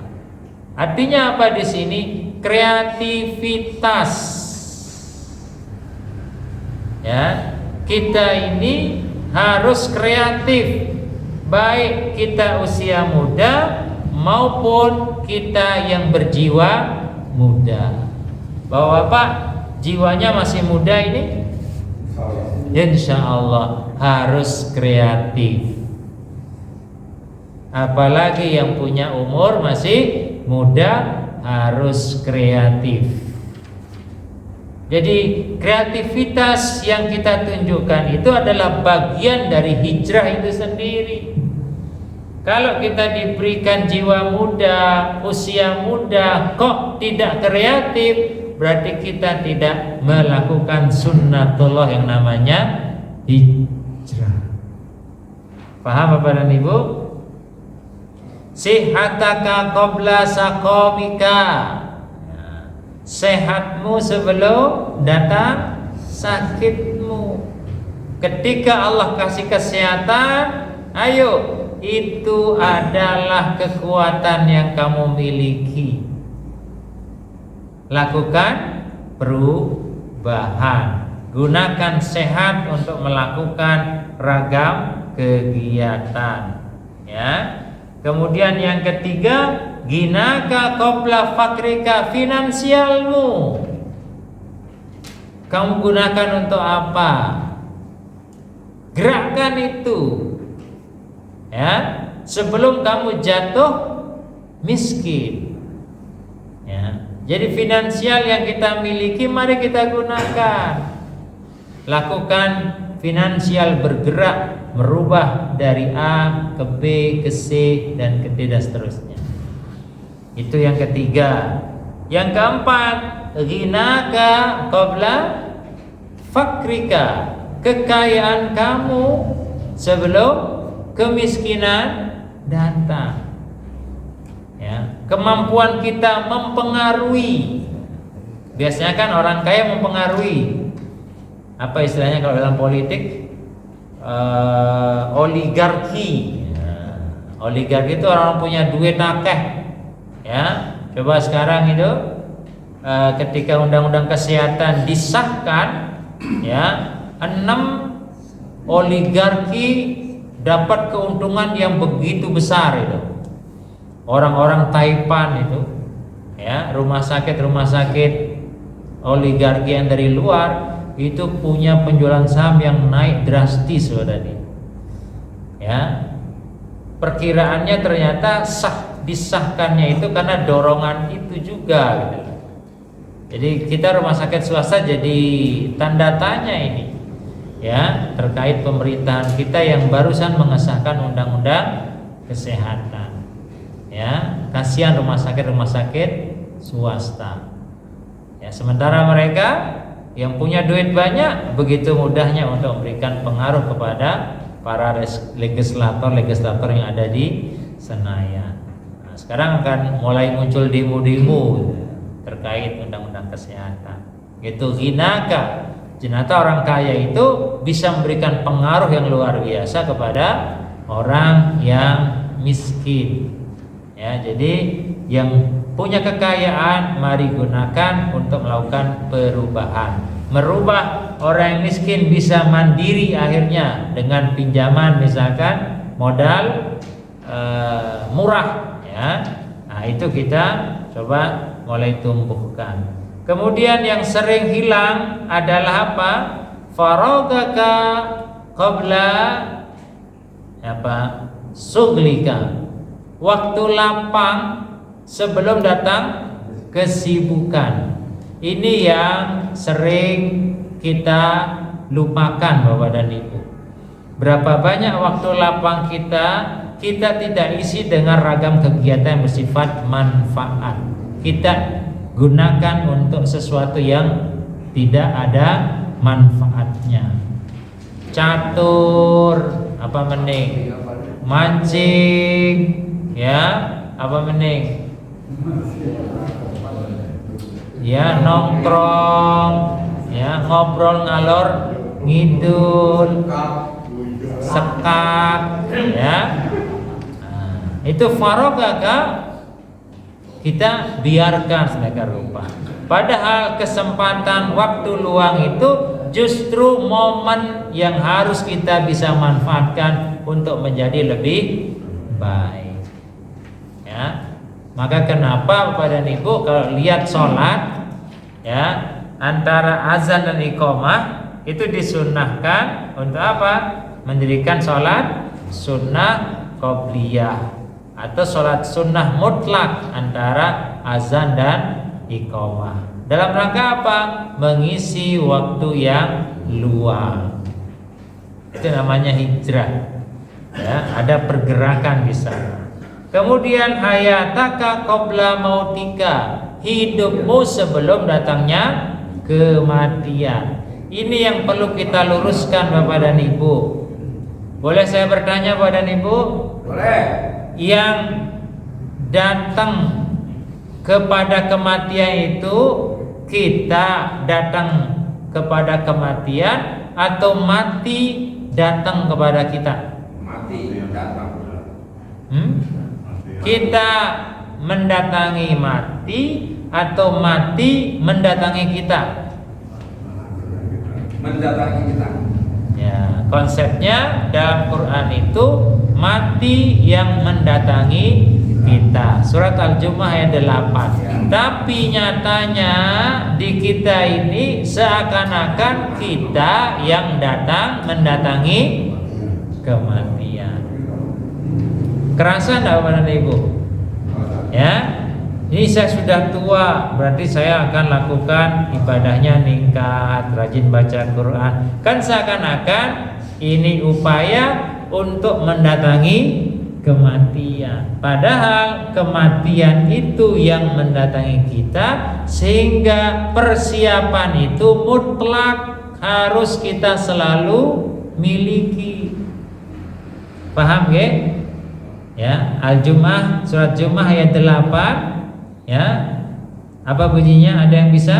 Artinya apa di sini? Kreativitas. Ya, kita ini harus kreatif, baik kita usia muda maupun kita yang berjiwa muda. Bapak-bapak jiwanya masih muda ini, insya Allah harus kreatif. Apalagi yang punya umur masih muda harus kreatif. Jadi kreativitas yang kita tunjukkan itu adalah bagian dari hijrah itu sendiri. Kalau kita diberikan jiwa muda, usia muda, kok tidak kreatif, berarti kita tidak melakukan sunnatullah yang namanya hijrah. Paham Bapak dan Ibu? Sihataka qabla saqamika. Sehatmu sebelum datang sakitmu. Ketika Allah kasih kesehatan, ayo, itu adalah kekuatan yang kamu miliki. Lakukan perubahan. Gunakan sehat untuk melakukan ragam kegiatan. Ya. Kemudian yang ketiga, ginaka qabla fakrika, finansialmu kamu gunakan untuk apa? Gerakkan itu, ya, sebelum kamu jatuh miskin. Ya, jadi finansial yang kita miliki mari kita gunakan. Lakukan finansial bergerak, merubah dari A ke B ke C dan ke D dan seterusnya. Itu yang ketiga. Yang keempat, ghinaka qabla fakrika, kekayaan kamu sebelum kemiskinan datang. Ya, kemampuan kita mempengaruhi. Biasanya kan orang kaya mempengaruhi. Apa istilahnya kalau dalam politik? Oligarki. Ya, oligarki itu orang punya duit akeh. Ya, coba sekarang itu ketika undang-undang kesehatan disahkan, ya, 6 oligarki dapat keuntungan yang begitu besar itu. Orang-orang Taipan itu, ya, rumah sakit oligarki yang dari luar itu punya penjualan saham yang naik drastis loh tadi. Ya, perkiraannya ternyata disahkannya itu karena dorongan itu juga gitu. Jadi kita rumah sakit swasta jadi tanda tanya ini, ya, terkait pemerintahan kita yang barusan mengesahkan undang-undang kesehatan. Ya, kasihan rumah sakit swasta. Ya, sementara mereka yang punya duit banyak begitu mudahnya untuk memberikan pengaruh kepada para legislator yang ada di Senayan. Nah, sekarang akan mulai muncul demo-demo terkait undang-undang kesehatan. Itu ghinaka. Ternyata orang kaya itu bisa memberikan pengaruh yang luar biasa kepada orang yang miskin. Ya, jadi yang punya kekayaan mari gunakan untuk melakukan perubahan. Merubah orang yang miskin bisa mandiri akhirnya dengan pinjaman misalkan modal murah, ya. Nah, itu kita coba mulai tumbuhkan. Kemudian yang sering hilang adalah apa? Faragaka qabla suglika. Waktu lapang sebelum datang kesibukan. Ini yang sering kita lupakan Bapak dan Ibu. Berapa banyak waktu lapang kita tidak isi dengan ragam kegiatan yang bersifat manfaat. Kita gunakan untuk sesuatu yang tidak ada manfaatnya. Catur, mancing, ya, ya, nongkrong, ya, ngobrol ngalor ngidul, sekak, ya. Nah, itu faragaka kita biarkan sedemikian rupa. Padahal kesempatan waktu luang itu justru momen yang harus kita bisa manfaatkan untuk menjadi lebih baik. Ya, maka kenapa Bapak dan Ibu kalau lihat sholat, ya, antara azan dan iqamah itu disunnahkan untuk apa? Mendirikan sholat sunnah qobliyah atau sholat sunnah mutlak antara azan dan iqamah. Dalam rangka apa? Mengisi waktu yang luang. Itu namanya hijrah. Ya, ada pergerakan di sana. Kemudian hayataka qabla mautika, hidupmu sebelum datangnya kematian. Ini yang perlu kita luruskan Bapak dan Ibu. Boleh saya bertanya Bapak dan Ibu? Boleh. Yang datang kepada kematian itu kita datang kepada kematian atau mati datang kepada kita? Mati datang. Kita mendatangi mati atau mati mendatangi kita? Mendatangi kita. Ya, konsepnya dalam Quran itu mati yang mendatangi kita. Surat Al-Jumu'ah ayat 8. Tapi nyatanya di kita ini seakan-akan kita yang mendatangi kematian. Kerasa enggak Bapak dan Ibu? Ya. Ini saya sudah tua, berarti saya akan lakukan ibadahnya ningkat, rajin baca Quran. Kan seakan-akan ini upaya untuk mendatangi kematian. Padahal kematian itu yang mendatangi kita, sehingga persiapan itu mutlak harus kita selalu miliki. Paham ya? Ya, Al-Jumu'ah, surat Jumu'ah ayat 8. Ya, apa bunyinya? Ada yang bisa?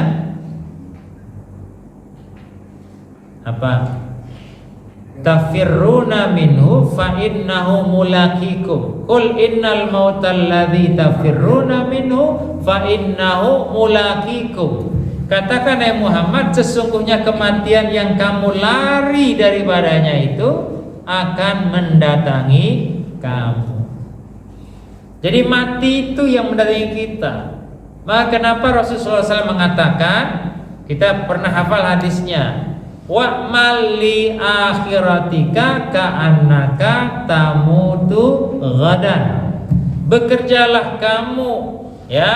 Apa? Tafirruna minhu fa innahu mulaqikum. Qul innal mautal ladzi tafirruna minhu fa innahu mulaqikum. Katakan ya Muhammad, sesungguhnya kematian yang kamu lari daripadanya itu akan mendatangi kamu. Jadi mati itu yang mendatangi kita. Maka kenapa Rasulullah SAW mengatakan, kita pernah hafal hadisnya, wa'mal li akhiratika ka'annaka tamutu ghadan. Bekerjalah kamu ya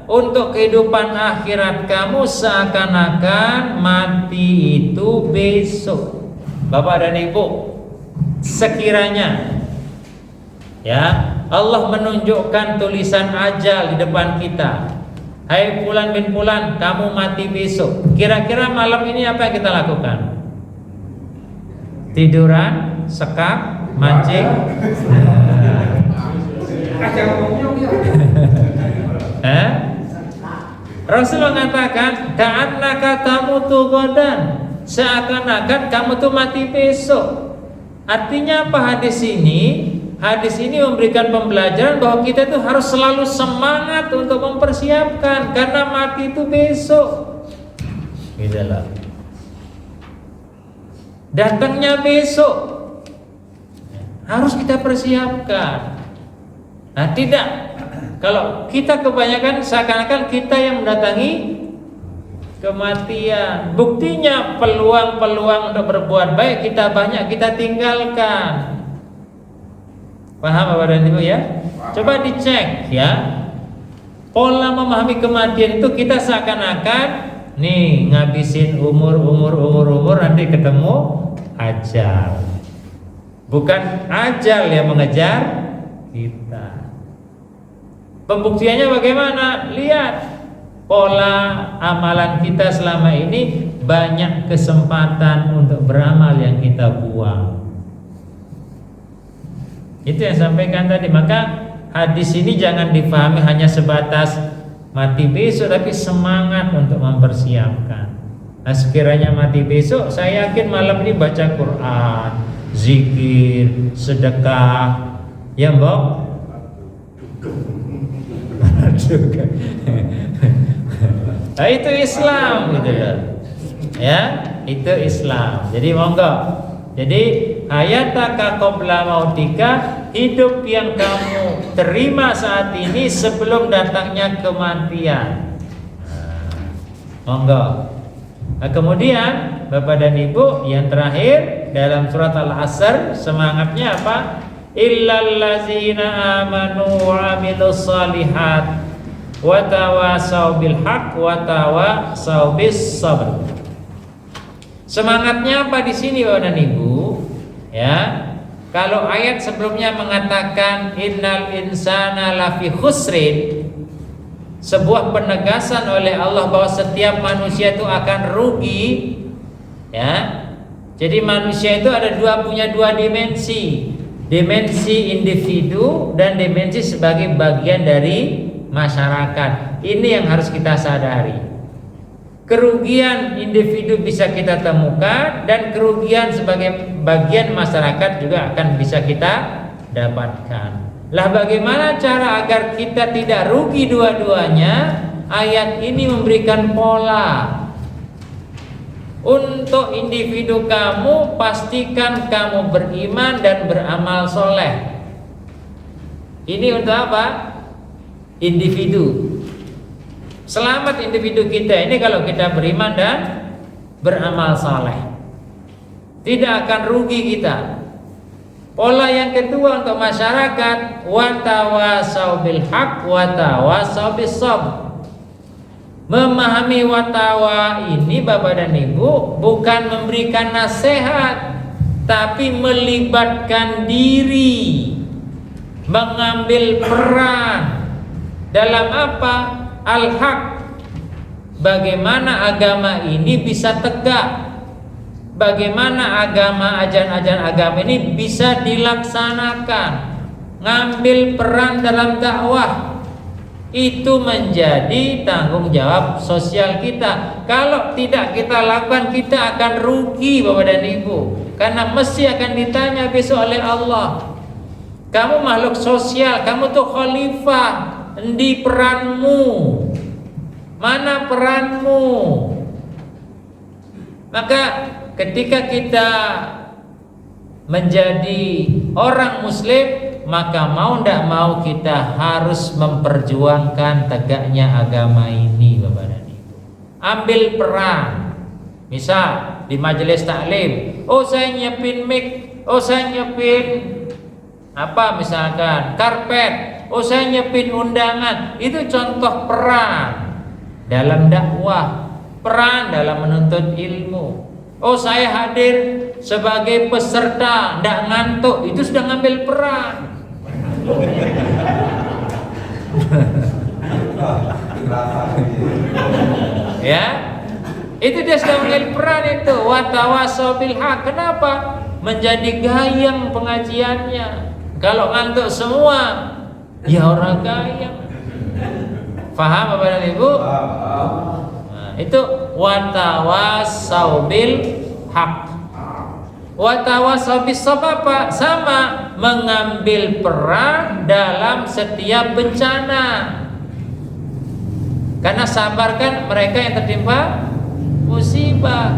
untuk kehidupan akhirat kamu seakan-akan mati itu besok. Bapak dan Ibu, sekiranya ya Allah menunjukkan tulisan ajal di depan kita, hai Fulan bin Fulan, kamu mati besok. Kira-kira malam ini apa yang kita lakukan? Tiduran, sekap, mancing. Rasul mengatakan, ka'annaka tamutu ghadan, seakan-akan kamu tuh mati besok. Artinya apa hadis ini? Hadis ini memberikan pembelajaran bahwa kita itu harus selalu semangat untuk mempersiapkan, karena mati itu besok. Gitulah. Datangnya besok. Harus kita persiapkan. Nah, tidak. Kalau kita kebanyakan seakan-akan kita yang mendatangi kematian. Buktinya peluang-peluang untuk berbuat baik kita banyak kita tinggalkan. Paham Bapak dan Ibu ya? Coba dicek ya. Pola memahami kematian itu kita seakan-akan nih ngabisin umur nanti ketemu ajal. Bukan ajal yang mengejar kita. Pembuktiannya bagaimana? Lihat pola amalan kita selama ini, banyak kesempatan untuk beramal yang kita buang. Itu yang sampaikan tadi. Maka hadis ini jangan difahami hanya sebatas mati besok, tapi semangat untuk mempersiapkan. Nah, sekiranya mati besok, saya yakin malam ini baca Quran, zikir, sedekah, ya Mbok? Nah, itu Islam gitu loh. Ya, itu Islam. Jadi monggo. Jadi hayataka qabla mautika, hidup yang kamu terima saat ini sebelum datangnya kematian. Monggo. Nah, kemudian Bapak dan Ibu, yang terakhir dalam surat Al-Asr, semangatnya apa? Illal ladzina amanu wa amilus shalihat wa tawasau bil haqq wa tawasau bis sabr. Semangatnya apa di sini Bapak dan Ibu? Ya, kalau ayat sebelumnya mengatakan innal insana lafi khusrin, sebuah penegasan oleh Allah bahwa setiap manusia itu akan rugi. Ya, jadi manusia itu punya dua dimensi, dimensi individu dan dimensi sebagai bagian dari masyarakat. Ini yang harus kita sadari. Kerugian individu bisa kita temukan, dan kerugian sebagai bagian masyarakat juga akan bisa kita dapatkan. Lah bagaimana cara agar kita tidak rugi dua-duanya? Ayat ini memberikan pola. Untuk individu kamu, pastikan kamu beriman dan beramal soleh. Ini untuk apa? individu. Selamat individu kita ini kalau kita beriman dan beramal saleh. Tidak akan rugi kita. Pola yang kedua untuk masyarakat, watawasau bil haq watawasau bis sabr. Memahami watawa ini Bapak dan Ibu bukan memberikan nasihat, tapi melibatkan diri, mengambil peran dalam apa? Al-haq. Bagaimana agama ini bisa tegak? Bagaimana ajaran-ajaran agama ini bisa dilaksanakan? Ngambil peran dalam dakwah itu menjadi tanggung jawab sosial kita. Kalau tidak kita lakukan, kita akan rugi Bapak dan Ibu, karena mesti akan ditanya besok oleh Allah. Kamu makhluk sosial, kamu tuh khalifah, endi peranmu? Mana peranmu? Maka ketika kita menjadi orang muslim, maka mau tidak mau kita harus memperjuangkan tegaknya agama ini Bapak dan Ibu. Ambil peran. Misal di majelis taklim, oh saya nyiapin mic, oh saya nyiapin apa misalkan karpet, oh saya nyiapin undangan. Itu contoh peran dalam dakwah, peran dalam menuntut ilmu. Oh saya hadir sebagai peserta, tidak ngantuk, itu sudah ngambil peran. Ya, itu dia sudah mengambil peran itu. Watawasau bil haq. Kenapa? Menjadi gayeng pengajiannya. Kalau ngantuk semua, ya orang gayeng. Faham Bapak dan Ibu? Nah, itu watawasau bil haq. Watawasau bis sabr apa? Sama, mengambil peran dalam setiap bencana. Karena sabar kan mereka yang tertimpa musibah.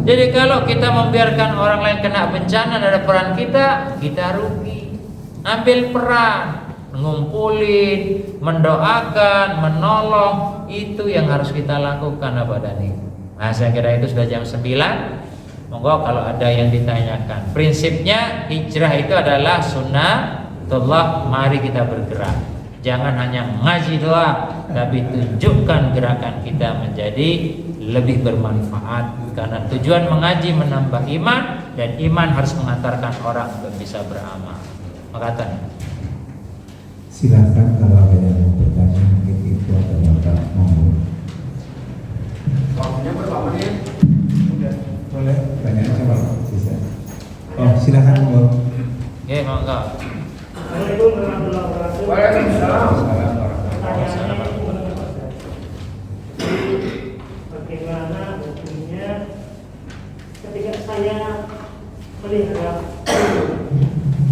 Jadi kalau kita membiarkan orang lain kena bencana dan ada peran kita rugi. Ambil peran, ngumpulin, mendoakan, menolong, itu yang harus kita lakukan Bapak dan Ibu. Nah, saya kira itu sudah jam 9. Monggo kalau ada yang ditanyakan. Prinsipnya hijrah itu adalah sunnatullah, mari kita bergerak. Jangan hanya ngaji doang, tapi tunjukkan gerakan kita menjadi lebih bermanfaat. Karena tujuan mengaji menambah iman, dan iman harus mengantarkan orang untuk bisa beramal. Makatan. Silakan kalau ada yang mau bertanya, mungkin itu atau Bapak mau. Waktunya berapa menit? Boleh tanya aja Pak. Bisa. Oh silakan Bro. Oke, monggo. Assalamualaikum warahmatullahi wabarakatuh. Waalaikumsalam. Pertanyaannya bagaimana hukumnya ketika saya melihat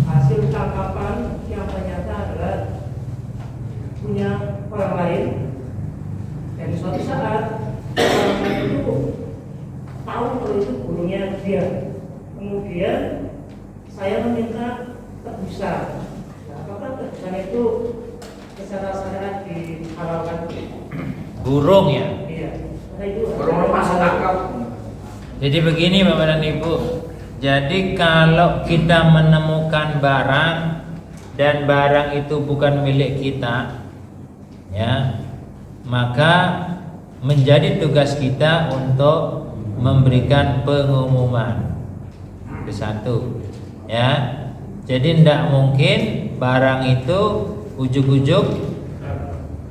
hasil tangkapan yang ternyata adalah punya orang lain, dan suatu saat orang lain itu tahu kalau itu burungnya dia, kemudian saya meminta tebusan. Apakah tebusan itu secara syariat dihalalkan? Burung ya. Iya. Karena itu Burung lepas tangkap. Jadi begini Bapak dan Ibu. Jadi kalau kita menemukan barang dan barang itu bukan milik kita, ya, maka menjadi tugas kita untuk memberikan pengumuman. Itu satu, ya. Jadi tidak mungkin barang itu ujuk-ujuk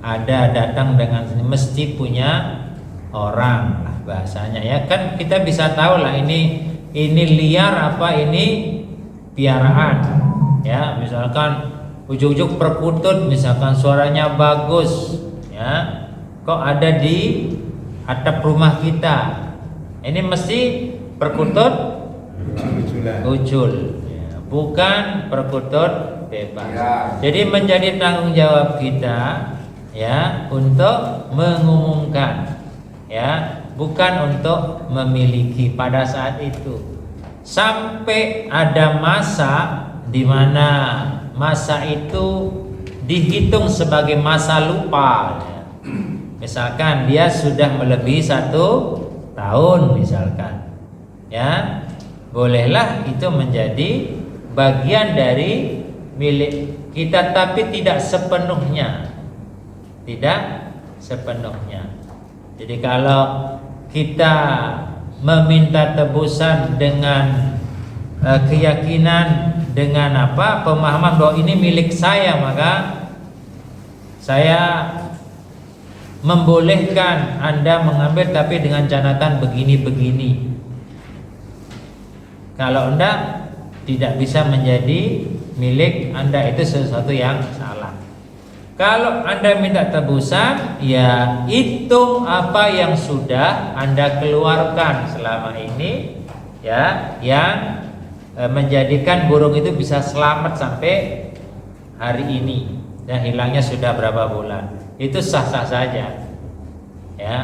ada datang dengan mesti punya orang lah bahasanya, ya kan. Kita bisa tahu lah ini liar apa ini piaraan, ya. Misalkan ujuk-ujuk perkutut, misalkan suaranya bagus, ya, kok ada di atap rumah kita, ini mesti perkutut ucul, ya, bukan perkutut bebas, Ya. Jadi menjadi tanggung jawab kita, ya, untuk mengumumkan, ya, bukan untuk memiliki pada saat itu. Sampai ada masa di mana masa itu dihitung sebagai masa lupa. Misalkan dia sudah melebihi 1 tahun misalkan, ya bolehlah itu menjadi bagian dari milik kita, tapi tidak sepenuhnya. Jadi kalau kita meminta tebusan dengan keyakinan, dengan pemahaman bahwa ini milik saya, maka saya membolehkan Anda mengambil, tapi dengan catatan begini-begini. Kalau Anda tidak bisa menjadi milik Anda, itu sesuatu yang salah. Kalau Anda minta tebusan, ya hitung apa yang sudah Anda keluarkan selama ini, ya, yang menjadikan burung itu bisa selamat sampai hari ini, dan hilangnya sudah berapa bulan. Itu sah-sah saja, ya.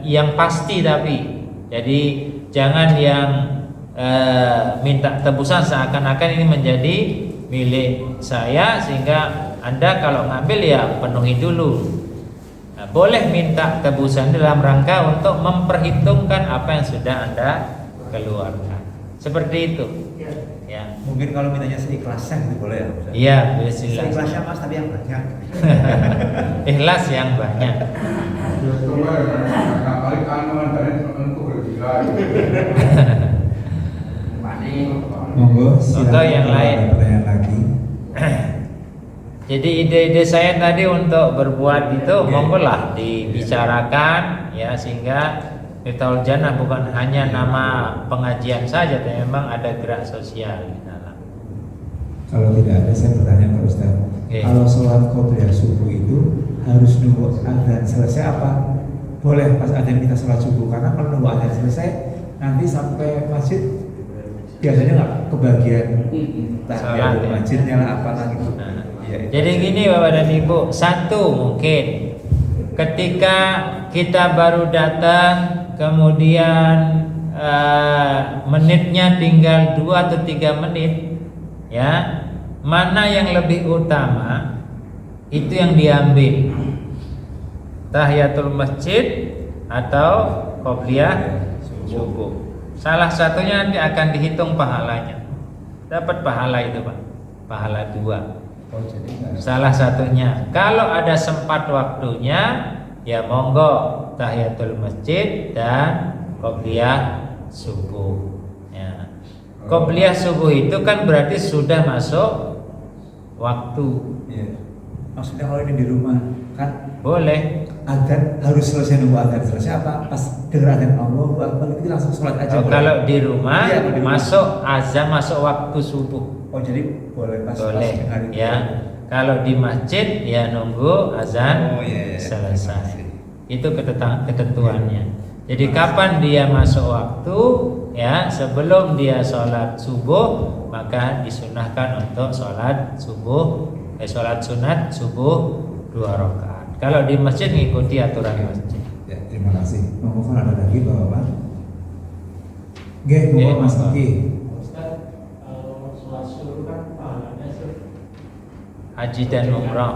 Yang pasti tapi, jadi jangan yang minta tebusan seakan-akan ini menjadi milik saya, sehingga Anda kalau ngambil ya penuhi dulu. Nah, boleh minta tebusan dalam rangka untuk memperhitungkan apa yang sudah Anda keluarkan. Seperti itu. Ya. Mungkin kalau mintanya seikhlasnya gitu boleh ya? Iya, bismillah. Seikhlasnya Mas, tapi yang banyak. Ikhlas yang banyak. Monggo, Contoh yang lain. Pertanyaan lagi. Jadi ide-ide saya tadi untuk berbuat itu monggo lah dibicarakan, ya, sehingga Miftaul Jannah bukan hanya nama pengajian saja, tapi memang ada gerak sosial di dalam. Kalau tidak ada, saya bertanya ke Ustaz. Oke. Kalau sholat qobliyah subuh itu harus nunggu azan selesai apa? Boleh pas ada kita sholat subuh, karena kalau nunggu azan selesai nanti sampai masjid biasanya nggak kebagian Sholat, ya. masjidnya lah apalah gitu. Nah, Ya, itu. jadi gini Bapak dan Ibu, satu mungkin ketika kita baru datang, kemudian menitnya tinggal 2 atau 3 menit, ya, mana yang lebih utama itu yang diambil, tahiyatul masjid atau qobliyah subuh. Salah satunya nanti akan dihitung pahalanya, dapat pahala itu Pak, pahala 2. Oh, jadi nggak ada. Salah satunya, kalau ada sempat waktunya, ya monggo tahiyatul masjid dan qobliyah subuh. Ya. Qobliyah subuh itu kan berarti sudah masuk waktu. Iya. Maksudnya kalau ini di rumah kan Boleh. azan harus selesai, nunggu azan selesai apa? Pas dengar azan Allahu Akbar itu langsung sholat aja. Oh, boleh? kalau di rumah, Iya, kalau di rumah. masuk azan, masuk waktu subuh. Oh, jadi boleh pas Boleh, dengar itu. ya. Kalau di masjid ya nunggu azan Oh, iya, iya. selesai. Itu ketentuannya. Jadi kapan dia masuk waktu, ya, sebelum dia sholat subuh, maka disunahkan untuk sholat subuh, sholat sunat subuh 2 rakaat. Kalau di masjid mengikuti aturan masjid. Ya, terima kasih. Mohon ada lagi Bapak. Nggih, Nggih, mohon Mas Bapak. Niki. Ustaz, kalau sholat subuh kan pahalanya Haji dan umrah.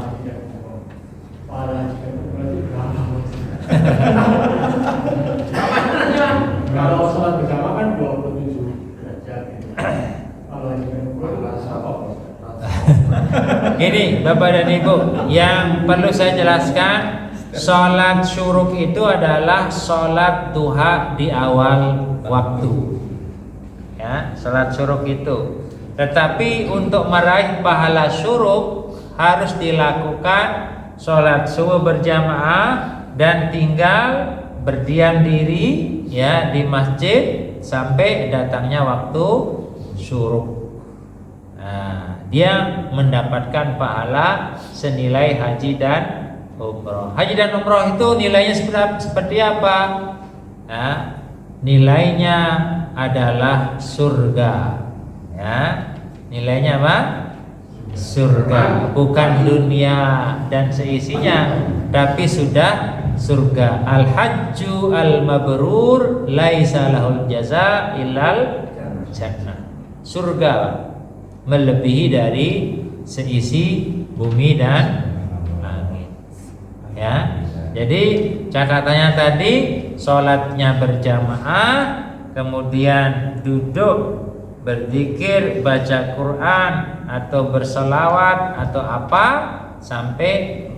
pahala haji dan umrah itu berapa? Kalau sholat bersama kan 27 derajat. Kalau haji dan umrah itu berapa? Gini Bapak dan Ibu, yang perlu saya jelaskan, sholat syuruk itu adalah sholat duha di awal waktu, ya, sholat syuruk itu. Tetapi untuk meraih pahala syuruk harus dilakukan sholat subuh berjamaah dan tinggal berdiam diri, ya, di masjid sampai datangnya waktu syuruk. Nah, dia mendapatkan pahala senilai haji dan umroh. Haji dan umroh itu nilainya seperti apa? Nah, nilainya adalah surga. Ya, nilainya apa? Surga, bukan dunia dan seisinya, tapi sudah surga. Al-hajju al-mabrur laisa lahul jaza illal jannah. Surga melebihi dari seisi bumi dan langit. Ya. Jadi catatannya tadi sholatnya berjamaah, kemudian duduk berzikir, baca Quran atau berselawat atau apa sampai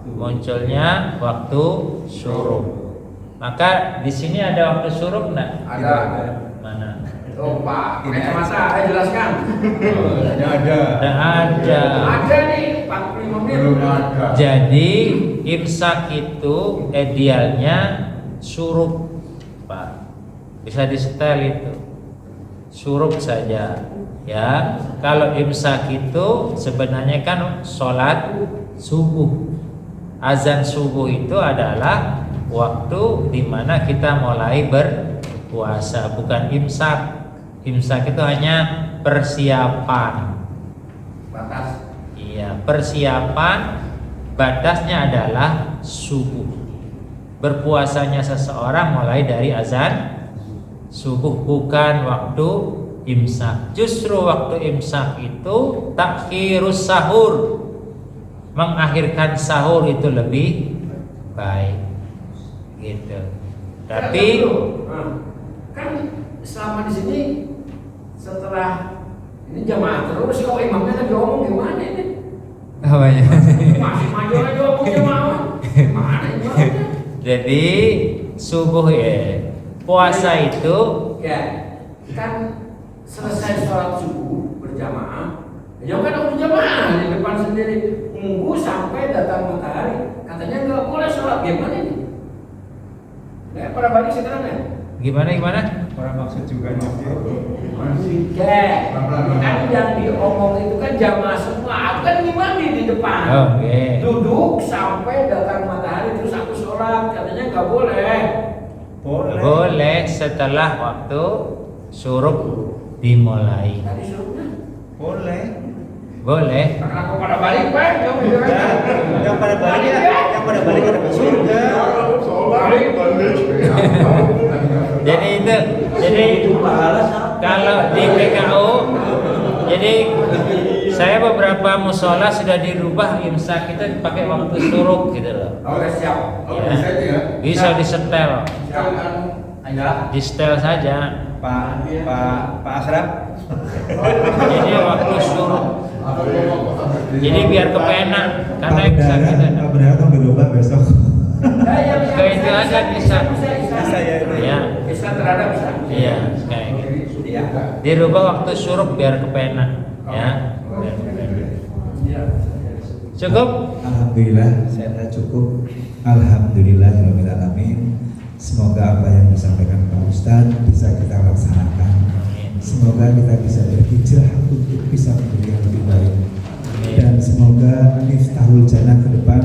munculnya waktu syuruk. Maka di sini ada waktu syuruk enggak? Ada. Mana? Oh Pak, kacamata, saya jelaskan. Ada. Tidak ada. Ada nih, 45 menit. Belum ada. Jadi imsak itu idealnya syuruk, Pak. Bisa disetel itu. Syuruk saja. Ya, kalau imsak itu sebenarnya kan sholat subuh. Azan subuh itu adalah waktu di mana kita mulai berpuasa, bukan imsak. Imsak itu hanya persiapan. Batas. Iya, persiapan, batasnya adalah subuh. Berpuasanya seseorang mulai dari azan subuh, bukan waktu imsak. Justru waktu imsak itu takhirus sahur, mengakhirkan sahur itu lebih baik, gitu. Tapi kan selama di sini setelah ini jamaah terus kok imamnya lagi ngomong gimana ini? apa ya? Masih maju aja ngomong jamaah. Gimana imamnya? Jadi subuh ya, puasa itu Ya, kan selesai sholat subuh berjamaah. Ya kan aku berjamaah di depan sendiri, nunggu sampai datang matahari. Katanya nggak boleh sholat, gimana ini? Nah, pada balik sekarang ya. gimana? Orang maksud juga nih. Kan yang diomong itu kan jamaah semua. Aku kan ngimami di depan. Oke. Duduk sampai datang matahari terus aku sholat. Katanya nggak boleh. Boleh setelah waktu syuruk dimulai. Tadi suruhnya. Boleh. Boleh. Karena aku pada balik pak. Yang pada balik ada ke surga. Jadi kalau di PKU, jadi saya beberapa musola sudah dirubah imsak kita pakai waktu syuruk gitu loh. Oke siap. Ya. Bisa disetel, di setel saja. Pak Asraf. Jadi waktu syuruk. Jadi biar kepenak karena imsak kita. Pak Benar tuh dirubah besok. Ke itu aja bisa. Bisa ya itu. Iya. Bisa terhadap bisa. Iya, kayak gitu. Iya. Dirubah waktu syuruk biar kepenak, ya. Cukup? Alhamdulillah, saya cukup. Alhamdulillahirobbilalamin. Semoga apa yang disampaikan Pak Ustadz bisa kita laksanakan. Semoga kita bisa berhijrah untuk bisa menjadi yang lebih baik. Dan semoga Miftahul Jannah ke depan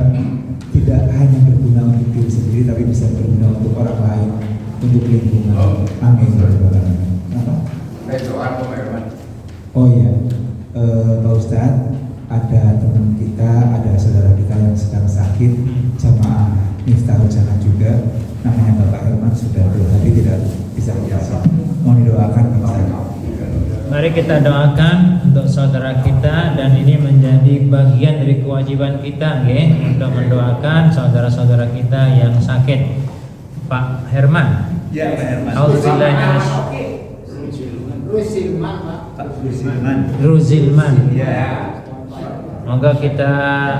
tidak hanya berguna untuk diri sendiri, tapi bisa berguna untuk orang lain, untuk lingkungan. Amin. Apa? Oh iya, Pak Ustadz, ada teman kita, ada saudara kita yang sedang sakit, jamaah Miftahul Jannah juga, namanya Bapak Herman, sudah 2 hari tidak bisa berpuasa. Mohon didoakan Pak Ustadz. Mari kita doakan untuk saudara kita, dan ini menjadi bagian dari kewajiban kita, untuk mendoakan saudara-saudara kita yang sakit. Pak Herman. Ya, Pak Herman. Ruzilman. Ya. Semoga kita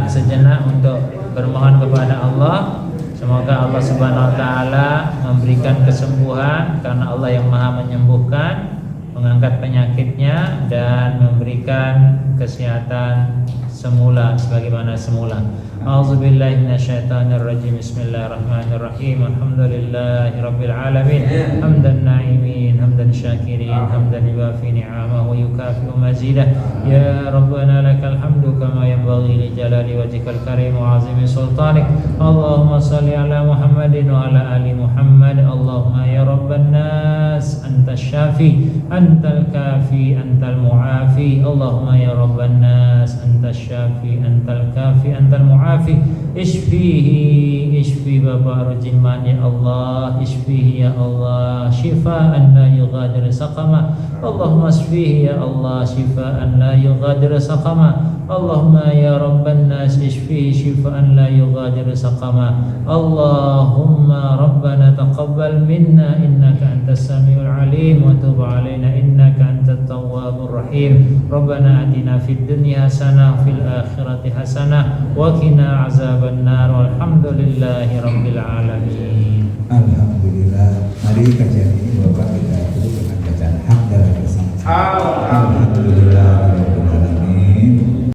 sejenak untuk bermohon kepada Allah. Semoga Allah Subhanahu wa taala memberikan kesembuhan, karena Allah yang Maha menyembuhkan, mengangkat penyakitnya dan memberikan kesehatan semula sebagaimana semula. A'udzubillahi minasyaitonirrajim. Bismillahirrahmanirrahim. Alhamdulillahirabbil alamin. Hamdan na'imin, hamdan syakirin, hamdan yuwafi ni'amahu wa yukafi'u mazidah. Ya Rabbana lakal hamdu kama yanbaghi li jalali wajhikal karim wa 'azimi sultanik. Allahumma shalli ala Muhammadin wa ala ali Muhammad. Allahumma ya Rabban nas antas syafi, antal kafi, antal muafi. Allahumma ya Rabban nas antas syafi, antal kafi, antal muafi. Ishfi Bapak Rujiman ya Allah, ishfihi ya Allah, shifaan la yughadir saqama. Allahumma ishfihi ya Allah, shifaan la yughadir saqama. Allahumma ya Rabban nas ishfihi shifaan la yughadir saqama. Allahumma Rabbana taqabbal minna innaka antas samiul alim wa tub alaina innaka antat tawwabur rahim. Rabbana atina fid dunya hasanah fil akhirati hasanah wa qina azabannar. Walhamdulillahi rabbil alamin. Alhamdulillah. Mari kajian